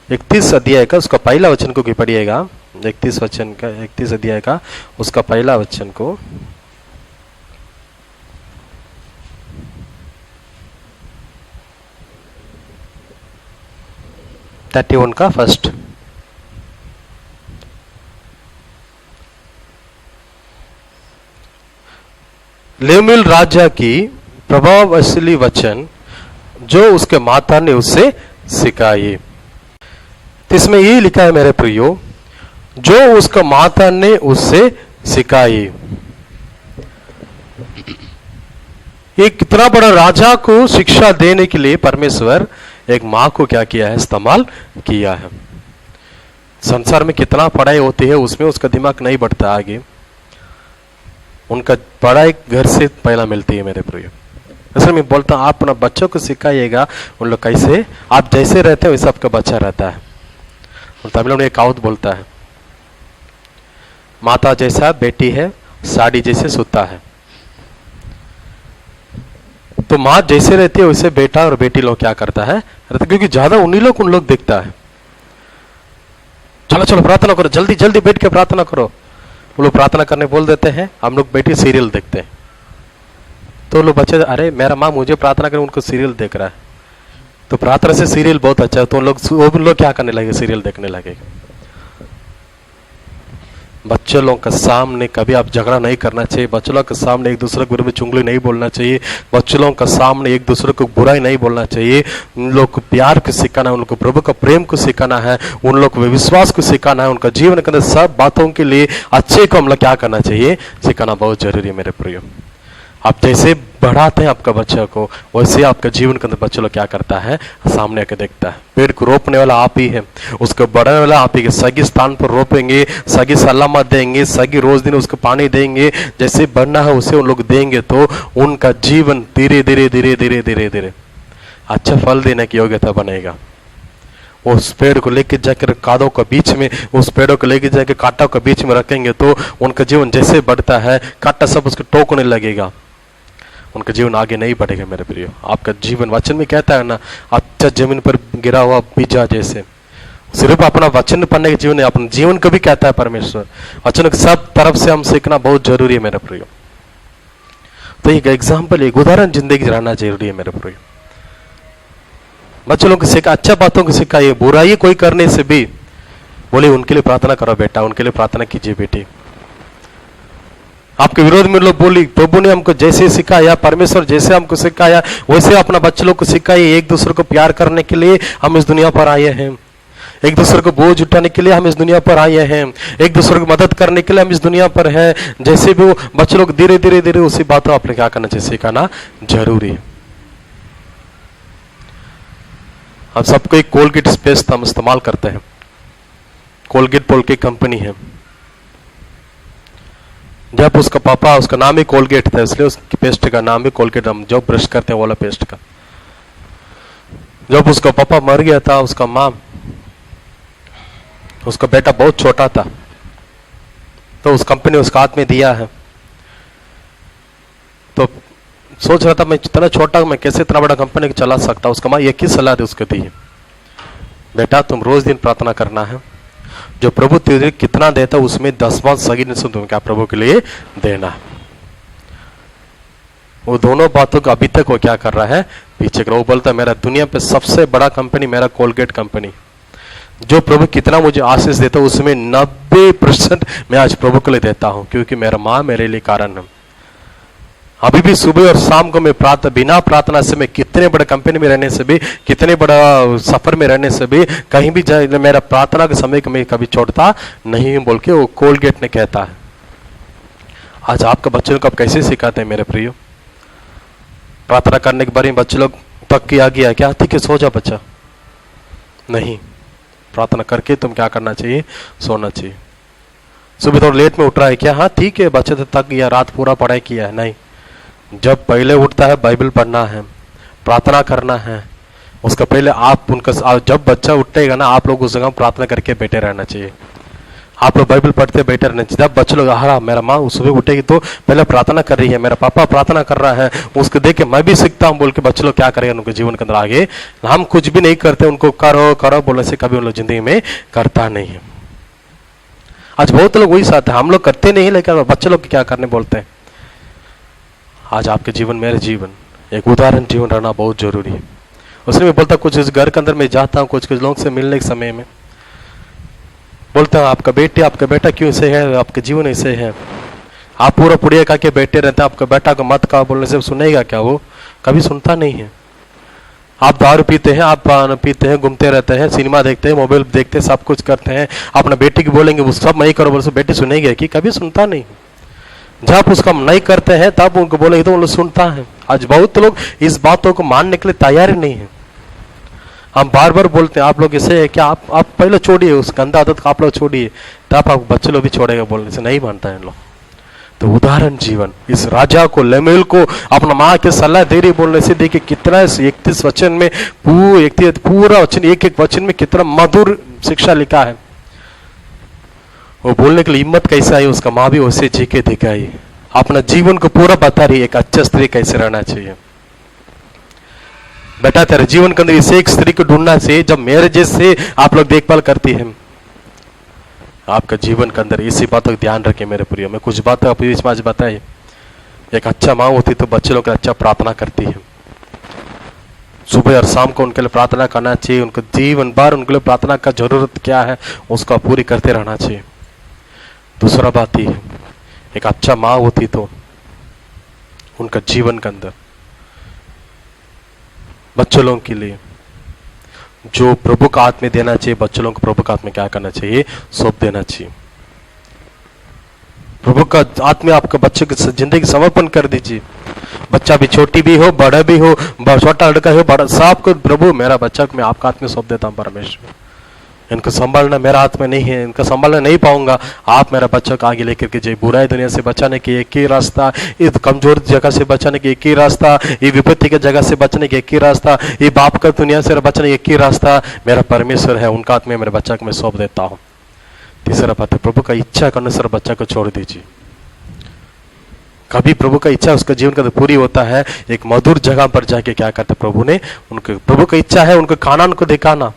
31 अध्याय का उसका पहला वचन को पढ़िएगा। 31 अध्याय का उसका पहला वचन को। का फर्स्ट। लेमुएल राजा की प्रभावशाली वचन जो उसके माता ने उससे सिखाई। तो इसमें ये लिखा है मेरे प्रियो, जो उसका माता ने उससे सिखाई। ये कितना बड़ा राजा को शिक्षा देने के लिए परमेश्वर एक माँ को क्या किया है, इस्तेमाल किया है। संसार में कितना पढ़ाई होती है, उसमें उसका दिमाग नहीं बढ़ता आगे। उनका पढ़ाई घर से पहला मिलती है मेरे प्रिय। असल में बोलता हूं, आप अपना बच्चों को सिखाइएगा, उन लोग कैसे आप जैसे रहते हैं वैसे आपका बच्चा रहता है। तमिल में एक कहावत बोलता है, माता जैसा बेटी है, साड़ी जैसे सूता है। तो माँ जैसे रहती है वैसे बेटा और बेटी लोग क्या करता है, क्योंकि ज्यादा उन लोग दिखता है। चलो चलो प्रार्थना करो, जल्दी जल्दी बैठ के प्रार्थना करो। वो लोग प्रार्थना करने बोल देते हैं, हम लोग बैठे सीरियल देखते हैं। तो लोग बच्चे, अरे मेरा माँ मुझे प्रार्थना करे, उनको सीरियल देख रहा है। तो प्रार्थना से सीरियल बहुत अच्छा है, तो वो लोग क्या करने लगे, सीरियल देखने लगे। बच्चे लोगों के सामने कभी आप झगड़ा नहीं करना चाहिए। बच्चों लोग के सामने एक दूसरे के बारे में चुगली नहीं बोलना चाहिए। बच्चों लोगों के सामने एक दूसरे को बुराई नहीं बोलना चाहिए। उन लोग को प्यार को सिखाना है, उन लोग को प्रभु का प्रेम को सिखाना है, उन लोग को विश्वास को सिखाना है। उनका जीवन के अंदर सब बातों के लिए अच्छे को हम लोग क्या करना चाहिए, सिखाना बहुत जरूरी है मेरे प्रिय। आप जैसे बढ़ाते हैं आपका बच्चा को, वैसे आपका जीवन के अंदर बच्चा लोग क्या करता है, सामने आके देखता है। पेड़ को रोपने वाला आप ही है, उसको बढ़ाने वाला आप ही है। सही स्थान पर रोपेंगे, सही सलामत देंगे, सही रोज दिन उसको पानी देंगे, जैसे बढ़ना है उसे उन लोग देंगे, तो उनका जीवन धीरे धीरे धीरे धीरे धीरे धीरे अच्छा फल देने की योग्यता बनेगा। उस पेड़ को लेके जाकर कादों के बीच में, उस पेड़ों को लेके जाकर कांटों के बीच में रखेंगे, तो उनका जीवन जैसे बढ़ता है, कांटा सब उसको टोकने लगेगा, उनका जीवन आगे नहीं बढ़ेगा मेरे प्रियो। आपका जीवन वचन में कहता है ना, अच्छा जमीन पर गिरा हुआ बीजा जैसे। सिर्फ अपना वचन पढ़ने के जीवन, अपने जीवन को भी कहता है परमेश्वर। वचन को सब तरफ से हम सीखना बहुत जरूरी है मेरे प्रियो। तो एक एग्जाम्पल, एक उदाहरण जिंदगी रहना जरूरी है मेरे प्रियो। बच्चों को सिखा, अच्छा बातों को सिखाइए। बुराई कोई करने से भी बोले उनके लिए प्रार्थना करो बेटा, उनके लिए प्रार्थना कीजिए बेटी। आपके विरोध में लोग बोली, प्रभु ने हमको जैसे सिखाया, परमेश्वर जैसे हमको सिखाया, वैसे अपना बच्चों को सिखाइए। एक दूसरे को प्यार करने के लिए हम इस दुनिया पर आए हैं। एक दूसरे को बोझ उठाने के लिए हम इस दुनिया पर आए हैं। एक दूसरे को मदद करने के लिए हम इस दुनिया पर हैं। जैसे भी वो बच्चे लोग धीरे धीरे धीरे उसी बातों आपने क्या करना चाहिए, सिखाना जरूरी है। हम सबको एक कोलगेट पेस्ट हम इस्तेमाल करते हैं। कोलगेट बोल के कंपनी है। जब उसका पापा, उसका नाम ही कोलगेट था, इसलिए उसकी पेस्ट का नाम भी कोलगेट, हम जो ब्रश करते हैं वाला पेस्ट का। जब उसका पापा मर गया था, उसका माँ, उसका बेटा बहुत छोटा था, तो उस कंपनी उसका हाथ में दिया है। तो सोच रहा था मैं इतना छोटा, मैं कैसे इतना बड़ा कंपनी चला सकता। उसका माँ एक ही सलाह दी उसको दी, बेटा तुम रोज दिन प्रार्थना करना है, जो प्रभु तुझे कितना देता है उसमें 10वां सही से तुम क्या प्रभु के लिए देना है। वो दोनों बातों को अभी तक वो क्या कर रहा है, पीछे कर। वो बोलता है मेरा दुनिया पे सबसे बड़ा कंपनी मेरा कोलगेट कंपनी, जो प्रभु कितना मुझे आशीष देता है उसमें 90% मैं आज प्रभु के लिए देता हूं, क्योंकि मेरा माँ मेरे लिए कारण है। अभी भी सुबह और शाम को मैं बिना प्रार्थना से, मैं कितने बड़े कंपनी में रहने से भी, कितने बड़ा सफर में रहने से भी, कहीं भी जाए, मेरा प्रार्थना के समय को मैं कभी छोड़ता नहीं बोल के वो कोलगेट ने कहता है। आज आपके बच्चों को आप कैसे सिखाते हैं मेरे प्रियो? प्रार्थना करने के बारे में बच्चे लोग पक किया गया क्या, ठीक है सो जा बच्चा, नहीं, प्रार्थना करके तुम क्या करना चाहिए, सोना चाहिए। सुबह थोड़ा लेट में उठ रहा है क्या, हाँ ठीक है, बच्चे तो थक गया, रात पूरा पढ़ाई किया है, नहीं, जब पहले उठता है बाइबल पढ़ना है, प्रार्थना करना है, उसका पहले आप उनका जब बच्चा उठेगा ना, आप लोग उस जगह प्रार्थना करके बैठे रहना चाहिए। आप लोग बाइबल पढ़ते बैठे रहना चाहिए। जब बच्चे लोग हाँ मेरा माँ सुबह उठेगी तो पहले प्रार्थना कर रही है, मेरा पापा प्रार्थना कर रहा है, उसको देख के मैं भी सीखता हूँ बोल के बच्चे लोग क्या करेंगे उनके जीवन के अंदर आगे। हम कुछ भी नहीं करते, उनको करो करो बोलने से कभी उन लोग जिंदगी में करता नहीं है। आज बहुत लोग वही साथ है, हम लोग करते नहीं लेकिन बच्चे लोग क्या करने बोलते हैं। आज आपके जीवन मेरे जीवन एक उदाहरण जीवन रहना बहुत जरूरी है। उसने भी बोलता कुछ इस घर के अंदर मैं जाता हूँ, कुछ लोगों से मिलने के समय में बोलता हूँ आपका बेटा क्यों ऐसे है, आपके जीवन ऐसे है, आप पूरा पुड़िया खा के बैठे रहते हैं, आपका बेटा को मत कहा बोलने से सुनेगा क्या? वो कभी सुनता नहीं है। आप दारू पीते हैं, आप पान पीते हैं, घूमते रहते हैं, सिनेमा देखते हैं, मोबाइल देखते हैं, सब कुछ करते हैं, अपना बेटी की बोलेंगे वो सब नहीं करो बोले से बेटी सुनेगी कि? कभी सुनता नहीं। जब उसका नहीं करते हैं तब उनको बोलेंगे तो वो लोग सुनता है। आज बहुत लोग इस बातों को मानने के लिए तैयार नहीं है। हम बार बार बोलते हैं आप लोग ऐसे है क्या, आप पहले छोड़िए उस गंदा आदत को, आप लोग छोड़िए तब आप बच्चे लोग भी छोड़ेगा बोलने से नहीं मानता है लोग। तो उदाहरण जीवन इस राजा को लेमुएल को अपना माँ के सलाह दे रही बोलने से देखिए कितना 31 वचन में पूरा वचन एक एक वचन में कितना मधुर शिक्षा लिखा है। वो बोलने के लिए हिम्मत कैसे आई, उसका माँ भी वैसे जी के दिखाई, अपना जीवन को पूरा बता रही एक अच्छा स्त्री कैसे रहना चाहिए। बेटा तेरे जीवन के अंदर इसे एक स्त्री को ढूंढना चाहिए जब मेरे जैसे आप लोग देखभाल करती हैं। आपका जीवन के अंदर इसी बातों का ध्यान रखें मेरे प्रिय। मैं कुछ बातें आप बीच में आज बताई। एक अच्छा माँ होती तो बच्चे लोग अच्छा प्रार्थना करती है, सुबह और शाम को उनके लिए प्रार्थना करना चाहिए, उनको जीवन भर उनके लिए प्रार्थना का जरूरत क्या है उसको पूरी करते रहना चाहिए। दूसरा बात यह है एक अच्छा माँ होती तो उनका जीवन के अंदर बच्चों लोगों के लिए जो प्रभु का हाथ में देना चाहिए, बच्चों लोगों को प्रभु का हाथ में क्या करना चाहिए, सौंप देना चाहिए। प्रभु का हाथ में आपका बच्चे की जिंदगी समर्पण कर दीजिए। बच्चा भी छोटी भी हो, बड़ा भी हो, छोटा लड़का हो, बड़ा सब को प्रभु मेरा बच्चा को मैं आपका हाथ में सौंप देता हूँ परमेश्वर। इनको संभालना मेरा हाथ में नहीं है, इनका संभालना नहीं पाऊंगा, आप मेरा बच्चा को आगे लेकर के जाइए। बुराई दुनिया से बचाने की एक ही रास्ता, इस कमजोर जगह से बचाने की एक ही रास्ता, ये विपत्ति की जगह से बचने की एक ही रास्ता, ये बाप का दुनिया से बचने की एक ही रास्ता मेरा परमेश्वर है, उनका हाथ में मेरे बच्चा को मैं सौंप देता हूँ। तीसरा बात है प्रभु का इच्छा के अनुसार बच्चा को छोड़ दीजिए। कभी प्रभु का इच्छा उसका जीवन का पूरी होता है, एक मधुर जगह पर जाके क्या करते प्रभु ने उनको, प्रभु का इच्छा है उनको खाना उनको दिखाना,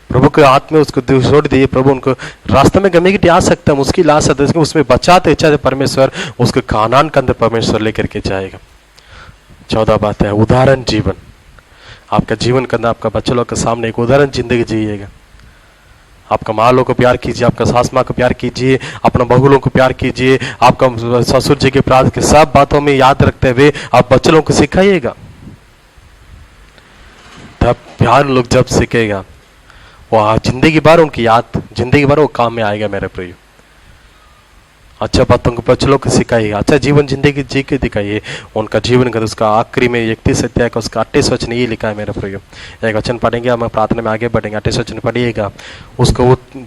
प्रभु के हाथ में उसको छोड़ दिए। प्रभु उनको रास्ते में गमे की आ सकता है, मुश्किल आ सकता है, उसमें बचाते इच्छा से परमेश्वर उसको कानान के अंदर परमेश्वर लेकर के जाएगा। 14 बात है उदाहरण जीवन। आपका जीवन के अंदर आपका बच्चों लोग के सामने एक उदाहरण जिंदगी जिएगा। आपका माँ लोग को प्यार कीजिए, आपका सास माँ को प्यार कीजिए, अपना बहू लोग को प्यार कीजिए, आपका ससुर जी के प्रार्थ के सब बातों में याद रखते हुए आप बच्चों लोग को सिखाइएगा। तब प्यार लोग जब सीखेगा वो जिंदगी भर उनकी याद, जिंदगी भर वो काम में आएगा मेरे प्रिय। अच्छा बातों को बच्चों लोग को सिखाइए, अच्छा जीवन जिंदगी जी के दिखाइए। उनका जीवन का उसका आखिरी में 31 अध्याय का उसका 28 वचन ये लिखा है मेरे प्रिय। एक वचन पढ़ेंगे, हम प्रार्थना में आगे बढ़ेंगे। 28 वचन पढ़िएगा। उसका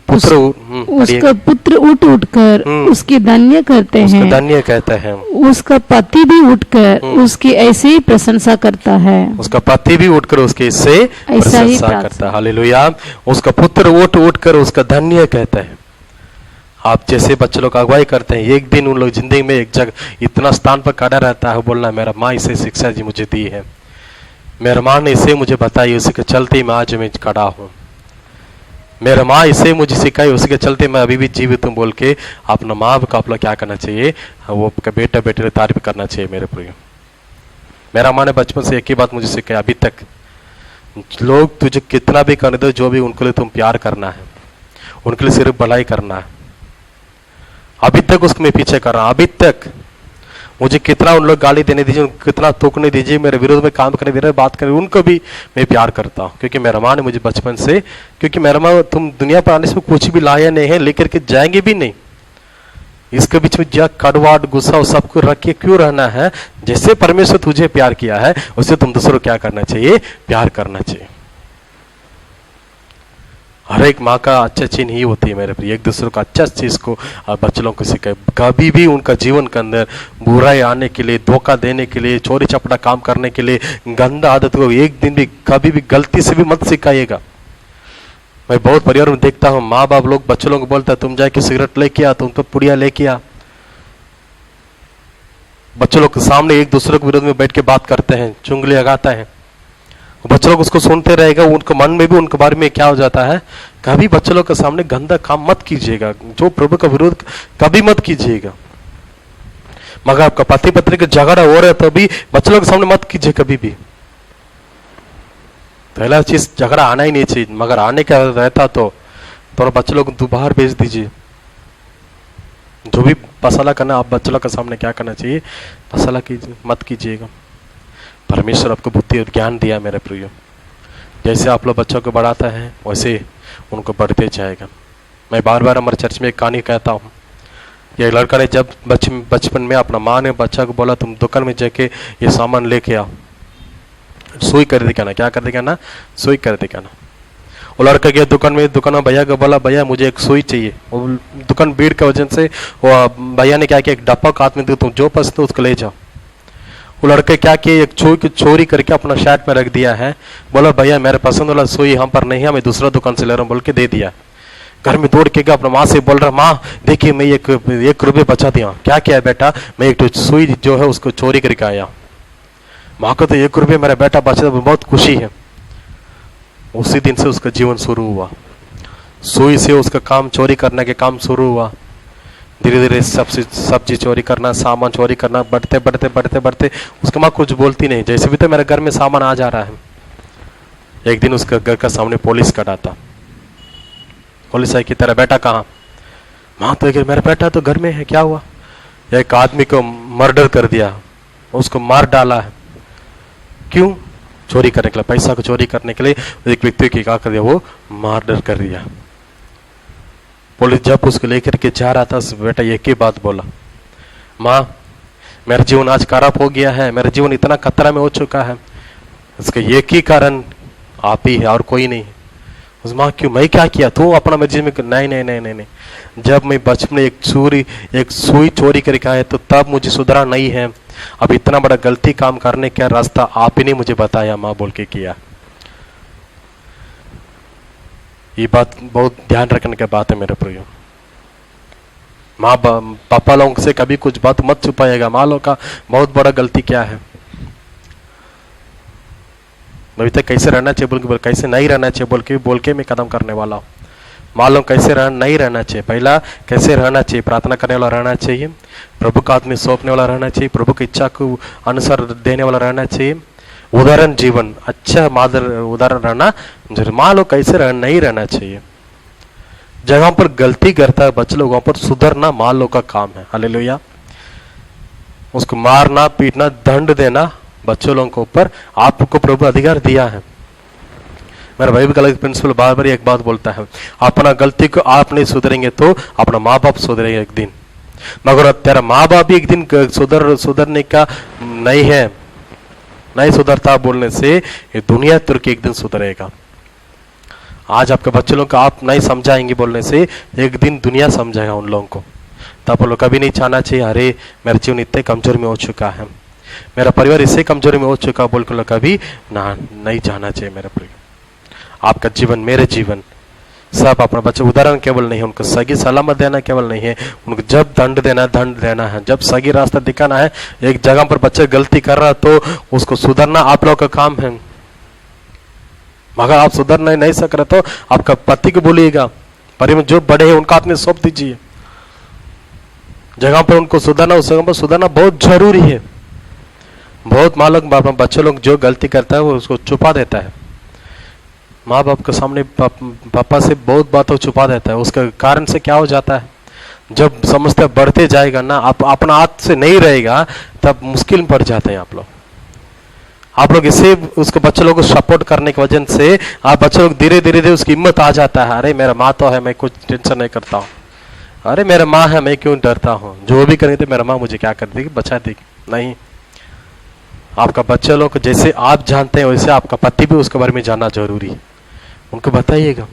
पुत्र उठ उठकर उसकी धन्य करते हैं, धन्य कहते हैं। उसका पति भी उठकर उसकी ऐसे ही प्रशंसा करता है, उसका पति भी उठकर उसके ऐसे प्रशंसा करता है। हालेलुया। उसका पुत्र उठ उठकर उसका धन्य कहता है। आप जैसे बच्चे लोग अगुवाई करते हैं, एक दिन उन लोग जिंदगी में एक जगह इतना स्थान पर खड़ा रहता है, बोलना मेरा माँ इसे शिक्षा जी मुझे दी है, मेरा माँ ने इसे मुझे बताई, उसी के चलते मैं आज मैं खड़ा हूँ, मेरा माँ इसे मुझे सिखाई, उसी के चलते मैं अभी भी जीवित हूँ बोल के अपना माँ का आप लोग क्या करना चाहिए, वो बेटा बेटे ने तारीफ करना चाहिए मेरे प्रिय। मेरा माँ ने बचपन से एक ही बात मुझे सिखाई अभी तक, लोग तुझे कितना भी करने दो, जो भी उनके लिए तुम प्यार करना है, उनके लिए सिर्फ भलाई करना है। अभी तक उसको मैं पीछे कर रहा हूं। अभी तक मुझे कितना उन लोग गाली देने दीजिए, कितना थूकने दीजिए, मेरे विरोध में काम करने दे रहे, बात करें, उनको भी मैं प्यार करता हूं। क्योंकि मेरा माँ ने मुझे बचपन से, क्योंकि मेरा माँ तुम दुनिया पर आने से कुछ भी लाया नहीं है, लेकर के जाएंगे भी नहीं, इसके बीच में जग कड़वाहट गुस्सा सब कुछ रख के क्यों रहना है। जैसे परमेश्वर तुझे प्यार किया है उससे तुम दूसरों को क्या करना चाहिए, प्यार करना चाहिए। हर एक माँ का अच्छा चीज ही होती है मेरे प्रिय, एक दूसरे को अच्छा चीज को बच्चों को सिखाए। कभी भी उनका जीवन के अंदर बुराई आने के लिए, धोखा देने के लिए, चोरी चपटा काम करने के लिए, गंदा आदत को एक दिन भी कभी भी गलती से भी मत सिखाइएगा। मैं बहुत परिवार में देखता हूँ, माँ बाप लोग बच्चों लोग बोलता है तुम जाके सिगरेट लेके आ, तुम तो पुड़िया लेके आ। बच्चों लोग के सामने एक दूसरे के विरोध में बैठ के बात करते हैं, चुंगली लगाता है। बच्चों लोग उसको सुनते रहेगा, उनके मन में भी उनके बारे में क्या हो जाता है, कभी बच्चों लोग के सामने गंदा काम मत कीजिएगा, जो प्रभु का विरोध कभी मत कीजिएगा। मगर आपका पति पत्नी का झगड़ा हो रहा है तो भी बच्चों लोग के सामने मत कीजिए कभी भी। पहला चीज झगड़ा आना ही नहीं चाहिए, मगर आने का रहता तो बच्चों लोग दोबारा भेज दीजिए। जो भी मसाला करना आप बच्चों के सामने क्या करना चाहिए, मसाला कीजिए, मत कीजिएगा। परमेश्वर आपको बुद्धि और ज्ञान दिया मेरे प्रियो, जैसे आप लोग बच्चों को बढ़ाता है वैसे उनको बढ़ते जाएगा। मैं बार बार हमारे चर्च में एक कहानी कहता हूँ। ये लड़का ने जब बचपन में अपना माँ ने बच्चा को बोला तुम दुकान में जाके ये सामान लेके आओ, सुई कर दिखाना, क्या कर दिखाना, सुई कर दिखाना। वो लड़का गया दुकान में भैया को बोला भैया मुझे एक सुई चाहिए। वो दुकान भीड़ की वजह से वो भैया ने क्या किया, एक डब्बा हाथ में दिया, तुम जो पसंद हो उसको ले जाओ। वो लड़के क्या किए, एक सुई की चोरी करके अपना शर्ट में रख दिया है। बोला भैया मेरे पसंद वाला सुई हम पर नहीं है, मैं दूसरा दुकान से ले रहा हूँ बोल के दे दिया। घर में दौड़ के गया, अपना माँ से बोल रहा माँ देखिए मैं एक रुपये बचा दिया। क्या किया बेटा, मैं एक सुई जो है उसको चोरी करके आया। माँ को तो 1 रुपये मेरा बेटा बचा, बहुत खुशी है। उसी दिन से उसका जीवन शुरू हुआ, सुई से उसका काम चोरी करने के काम शुरू हुआ। धीरे धीरे सब्जी चोरी करना, सामान चोरी करना, बढ़ते बढ़ते बढ़ते बढ़ते उसकी माँ कुछ बोलती नहीं, जैसे भी तो मेरे घर में सामान आ जा रहा है। एक दिन उसका घर का सामने पुलिस खड़ा था। पुलिस आई कि तेरा बेटा कहाँ? माँ तो मेरा बेटा तो घर में है। क्या हुआ? एक आदमी को मर्डर कर दिया, उसको मार डाला है। क्यों? चोरी करने के लिए, पैसा को चोरी करने के लिए एक व्यक्ति की क्या कर दिया, वो मर्डर कर दिया। पुलिस जब उसको लेकर के जा रहा था, बेटा एक ही बात बोला, माँ मेरा जीवन आज खराब हो गया है, मेरा जीवन इतना खतरा में हो चुका है, इसका एक ही कारण आप ही है और कोई नहीं। उस माँ क्यों, मैं क्या किया? तू अपना मर्जी में? नहीं नहीं नहीं नहीं नहीं, जब मैं बचपन में एक सुई चोरी करके आया तो तब मुझे सुधरा नहीं है। अब इतना बड़ा गलती काम करने का रास्ता आप ही ने मुझे बताया, माँ बोल के किया। ये बात बहुत ध्यान रखने की बात है मेरे प्रियो। माँ पापा लोगों से कभी कुछ बात मत छुपाएगा। माँ लोग का बहुत बड़ा गलती क्या है, अभी तक कैसे रहना चाहिए बोल के, कैसे नहीं रहना चाहिए बोल के मैं कदम करने वाला हूँ। मालूम कैसे नहीं रहना चाहिए, पहला कैसे रहना चाहिए, प्रार्थना करने वाला रहना चाहिए, प्रभु का आदमी सौंपने वाला रहना चाहिए, प्रभु की इच्छा को अनुसार देने वाला रहना चाहिए, उदाहरण जीवन, अच्छा मादर उदाहरण रहना। माँ लोग कैसे नहीं रहना चाहिए। जगह पर गलती करता है बच्चे लोगों पर सुधरना माँ लोग का काम है। हालेलुया। उसको मारना, पीटना, दंड देना बच्चों लोगों के ऊपर आपको प्रभु अधिकार दिया है। मेरा भाई भी गलत प्रिंसिपल बार बार एक बात बोलता है, अपना गलती को आप नहीं सुधरेंगे तो अपना माँ बाप सुधरेंगे एक दिन। मगर तेरा माँ बाप भी एक दिन सुधरने का नहीं है, नहीं सुधरता बोलने से ये दुनिया तुर के एक दिन सुधरेगा। आज आपके बच्चे लोग को आप नहीं समझाएंगे बोलने से एक दिन दुनिया समझाएगा उन लोगों को। तब लोग कभी नहीं चाहना चाहिए अरे मेरा जीवन इतने कमजोर में हो चुका है, मेरा परिवार इससे कमजोरी में हो चुका बोल कर कभी नहीं जाना चाहिए। मेरा परिवार, आपका जीवन, मेरे जीवन, सब अपना बच्चे उदाहरण केवल नहीं है, उनको सही सलामत देना केवल नहीं है, उनको जब दंड देना है, जब सही रास्ता दिखाना है। एक जगह पर बच्चे गलती कर रहा तो उसको सुधरना आप लोग का काम है। मगर आप सुधर नहीं सक रहे तो आपका पति को बोलिएगा, परिवार जो बड़े हैं उनका हाथ में सौंप दीजिए। जगह पर उनको सुधरना, उस जगह पर सुधरना बहुत जरूरी है। बहुत माँ लोग बच्चे लोग जो गलती करता है वो उसको छुपा देता है, माँ बाप के सामने पापा से बहुत बातों छुपा देता है। उसका कारण से क्या हो जाता है, जब समझते बढ़ते जाएगा ना, आप अपना हाथ से नहीं रहेगा तब मुश्किल में पड़ जाते हैं आप लोग इसे उसको बच्चे लोग को सपोर्ट करने की वजह से आप बच्चे लोग धीरे धीरे उसकी हिम्मत आ जाता है। अरे मेरा माँ तो है, मैं कुछ टेंशन नहीं करता हूँ, अरे मेरा माँ है, मैं क्यों डरता हूँ, जो भी करेंगे मेरा माँ मुझे क्या कर देगी, बचा देगी। नहीं, आपका बच्चे लोग जैसे आप जानते हैं वैसे आपका पति भी उसके बारे में जानना जरूरी है। उनको बताइएगा,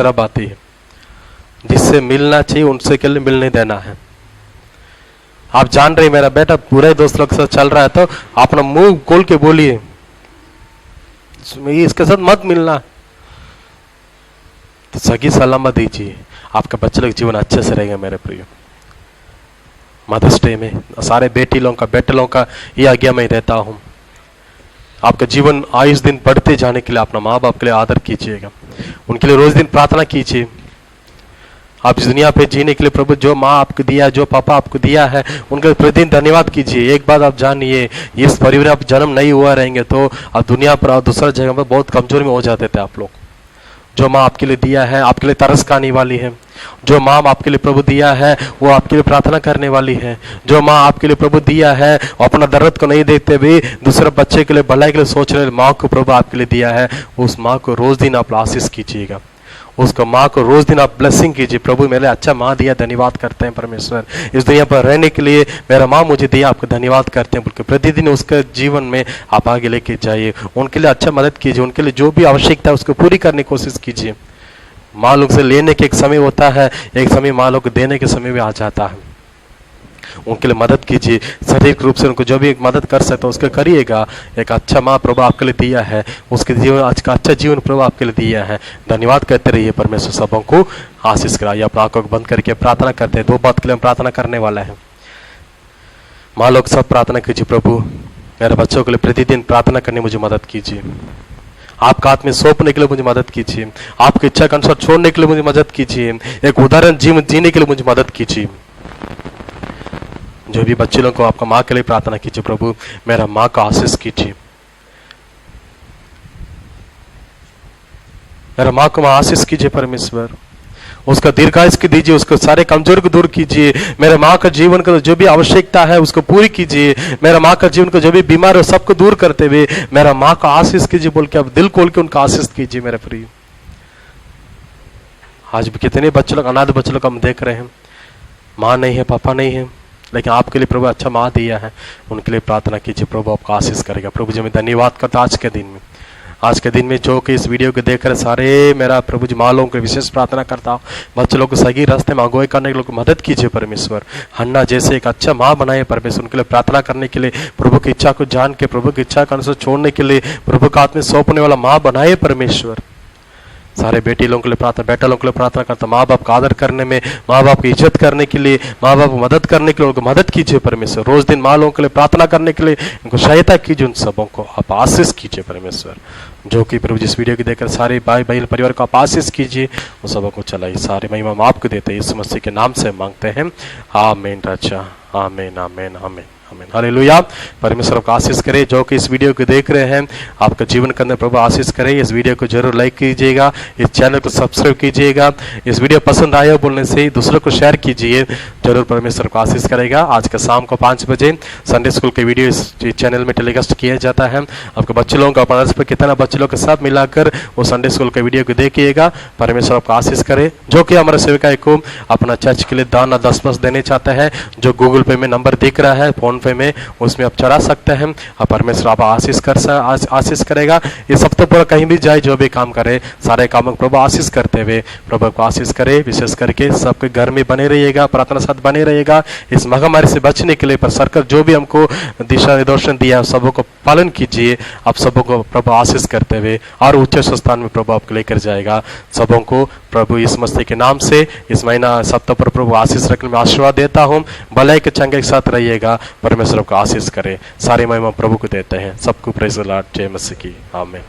शराब आती है। जिससे मिलना चाहिए उनसे के लिए मिलने देना है। आप जान रहे मेरा बेटा पूरे दोस्त लोग के साथ चल रहा है तो अपना मुंह खोल के बोलिए इसके साथ मत मिलना, तो सगी सलामत दीजिए, आपका बच्चे लोग जीवन अच्छे से रहेगा। मेरे प्रिय मदर्स डे में सारे बेटे लोगों का ये आज्ञा मैं देता हूं, आपका जीवन आयुष दिन बढ़ते जाने के लिए अपना माँ बाप के लिए आदर कीजिएगा, उनके लिए रोज दिन प्रार्थना कीजिए। आप इस दुनिया पे जीने के लिए प्रभु जो माँ आपको दिया है, जो पापा आपको दिया है, उनका प्रतिदिन धन्यवाद कीजिए। एक बात आप जानिए, इस परिवार में आप जन्म नहीं हुआ रहेंगे तो आप दुनिया पर और दूसरा जगह पर बहुत कमजोर में हो जाते थे आप लोग। जो माँ आपके लिए दिया है आपके लिए तरस खाने वाली है, जो माँ आपके लिए प्रभु दिया है वो आपके लिए प्रार्थना करने वाली है, जो माँ आपके लिए प्रभु दिया है वो अपना दर्द को नहीं देखते भी दूसरे बच्चे के लिए भलाई के लिए सोच रहे माँ को प्रभु आपके लिए दिया है, उस माँ को रोज दिन आप आशीष कीजिएगा, उसको माँ को रोज दिन आप ब्लेसिंग कीजिए। प्रभु मेरे अच्छा माँ दिया, धन्यवाद करते हैं परमेश्वर, इस दुनिया पर रहने के लिए मेरा माँ मुझे दिया, आपको धन्यवाद करते हैं बोल के प्रतिदिन उसके जीवन में आप आगे लेके जाइए, उनके लिए अच्छा मदद कीजिए, उनके लिए जो भी आवश्यकता है उसको पूरी करने की कोशिश कीजिए। माँ लोग से लेने के एक समय होता है, एक समय माँ लोग को देने के समय भी आ जाता है, उनके लिए मदद कीजिए, शारीरिक रूप से उनको जो भी मदद कर सकते हो उसको करिएगा। एक अच्छा माँ प्रभु आपके लिए दिया है, उसके जीवन आज का अच्छा जीवन प्रभु आपके लिए दिया है, धन्यवाद करते रहिए। परमेश्वर सबों को आशीष कराइए। अपना आंखों को बंद करके प्रार्थना करते हैं। दो बात के लिए हम प्रार्थना करने वाला है। माँ लोग सब प्रार्थना कीजिए, प्रभु मेरे बच्चों के लिए प्रतिदिन प्रार्थना करने मुझे मदद कीजिए, आपका हाथ में सौंपने के लिए मुझे मदद कीजिए, आपकी इच्छा के अनुसार छोड़ने के लिए मुझे मदद कीजिए, एक उदाहरण जीवन जीने के लिए मुझे मदद कीजिए। जो भी बच्चे लोगों को आपका माँ के लिए प्रार्थना कीजिए, प्रभु मेरा माँ का आशीष कीजिए, मेरा माँ को आशीष कीजिए परमेश्वर, उसका दीर्घायुष की दीजिए, उसको सारे कमजोरी को दूर कीजिए, मेरे माँ का जीवन का जो भी आवश्यकता है उसको पूरी कीजिए, मेरा माँ का जीवन का जो भी बीमार हो सबको दूर करते हुए मेरा माँ का आशीष कीजिए बोल के आप दिल खोल के उनका आशीष कीजिए। मेरे प्रिय आज भी कितने बच्चे लोग अनाथ बच्चे लोग हम देख रहे हैं, माँ नहीं है पापा नहीं है, लेकिन आपके लिए प्रभु अच्छा माँ दिया है, उनके लिए प्रार्थना कीजिए, प्रभु आपका आशीष करेगा। प्रभु जी मैं धन्यवाद करता आज के दिन में जो कि इस वीडियो को देख रहे सारे मेरा प्रभु जी माँ लोगों को विशेष प्रार्थना करता हूँ, बच्चे लोग को सही रास्ते में अगुवाई करने के लोग मदद कीजिए परमेश्वर। हन्ना जैसे एक अच्छा माँ बनाए परमेश्वर, उनके लिए प्रार्थना करने के लिए, प्रभु की इच्छा को जान के प्रभु की इच्छा के अनुसार छोड़ने के लिए प्रभु का हाथ में सौंपने वाला माँ बनाए परमेश्वर। सारे बेटी लोगों के लिए प्रार्थना, बेटा लोगों के लिए प्रार्थना करता, माँ बाप का आदर करने में, माँ बाप की इज्जत करने के लिए, माँ बाप को मदद करने के लिए उनको मदद कीजिए परमेश्वर। रोज दिन माँ लोगों के लिए प्रार्थना करने के लिए उनको सहायता कीजिए, उन सबों को आप आशीष कीजिए परमेश्वर। जो कि प्रभु जिस वीडियो की देखकर सारे भाई बहन परिवार को आप आशीष कीजिए, उन सबों को चलाइए। सारे महिमा हम आपको देते हैं, यीशु मसीह के नाम से मांगते हैं, आमीन राजा, आमीन आमीन आमीन आमीन, हालेलुया। परमेश्वर आपको आशीष करे। जो कि इस वीडियो को देख रहे हैं आपका जीवन के अंदर प्रभु आशीष करे। इस वीडियो को जरूर लाइक कीजिएगा, इस चैनल को सब्सक्राइब कीजिएगा, इस वीडियो पसंद आया बोलने से ही दूसरों को शेयर कीजिए, जरूर परमेश्वर को आशीष करेगा। आज का शाम को 5 बजे संडे स्कूल के वीडियो इस चैनल में टेलीकास्ट किया जाता है। आपके बच्चे लोगों का मदर्स पर कितना बच्चे लोग के साथ मिलाकर वो संडे स्कूल के वीडियो को देखिएगा। परमेश्वर आपको आशीष करे। जो कि हमारे सेविका को अपना चर्च के लिए दान 10 देने चाहते हैं, जो गूगल पे में नंबर दिख रहा है, फोन पे में, उसमें आप चढ़ा सकते हैं। परमेश्वर आप आशीष करेगा। ये सब तो पूरा कहीं भी जाए, जो भी काम करे सारे कामों को प्रभु आशीष करते हुए प्रभु को आशीष करे। विशेष करके सबके घर में बने रहिएगा, प्रार्थना साथ बने रहिएगा। इस महामारी से बचने के लिए पर सरकार जो भी हमको दिशा निर्देशन दिया है सबों को पालन कीजिए। आप सबों को प्रभु आशीष करते हुए और उच्च स्थान में प्रभु आपको लेकर जाएगा। सबों को प्रभु इस मसीह के नाम से इस महीना सप्ताह पर प्रभु आशीष रखने में आशीर्वाद देता हूँ। भलाई के चंगे के साथ रहिएगा। परमेश्वर को आशीष करे। सारे महिमा प्रभु को देते हैं। सबको प्रेज़ द लॉर्ड। जय मसीह की। आमीन।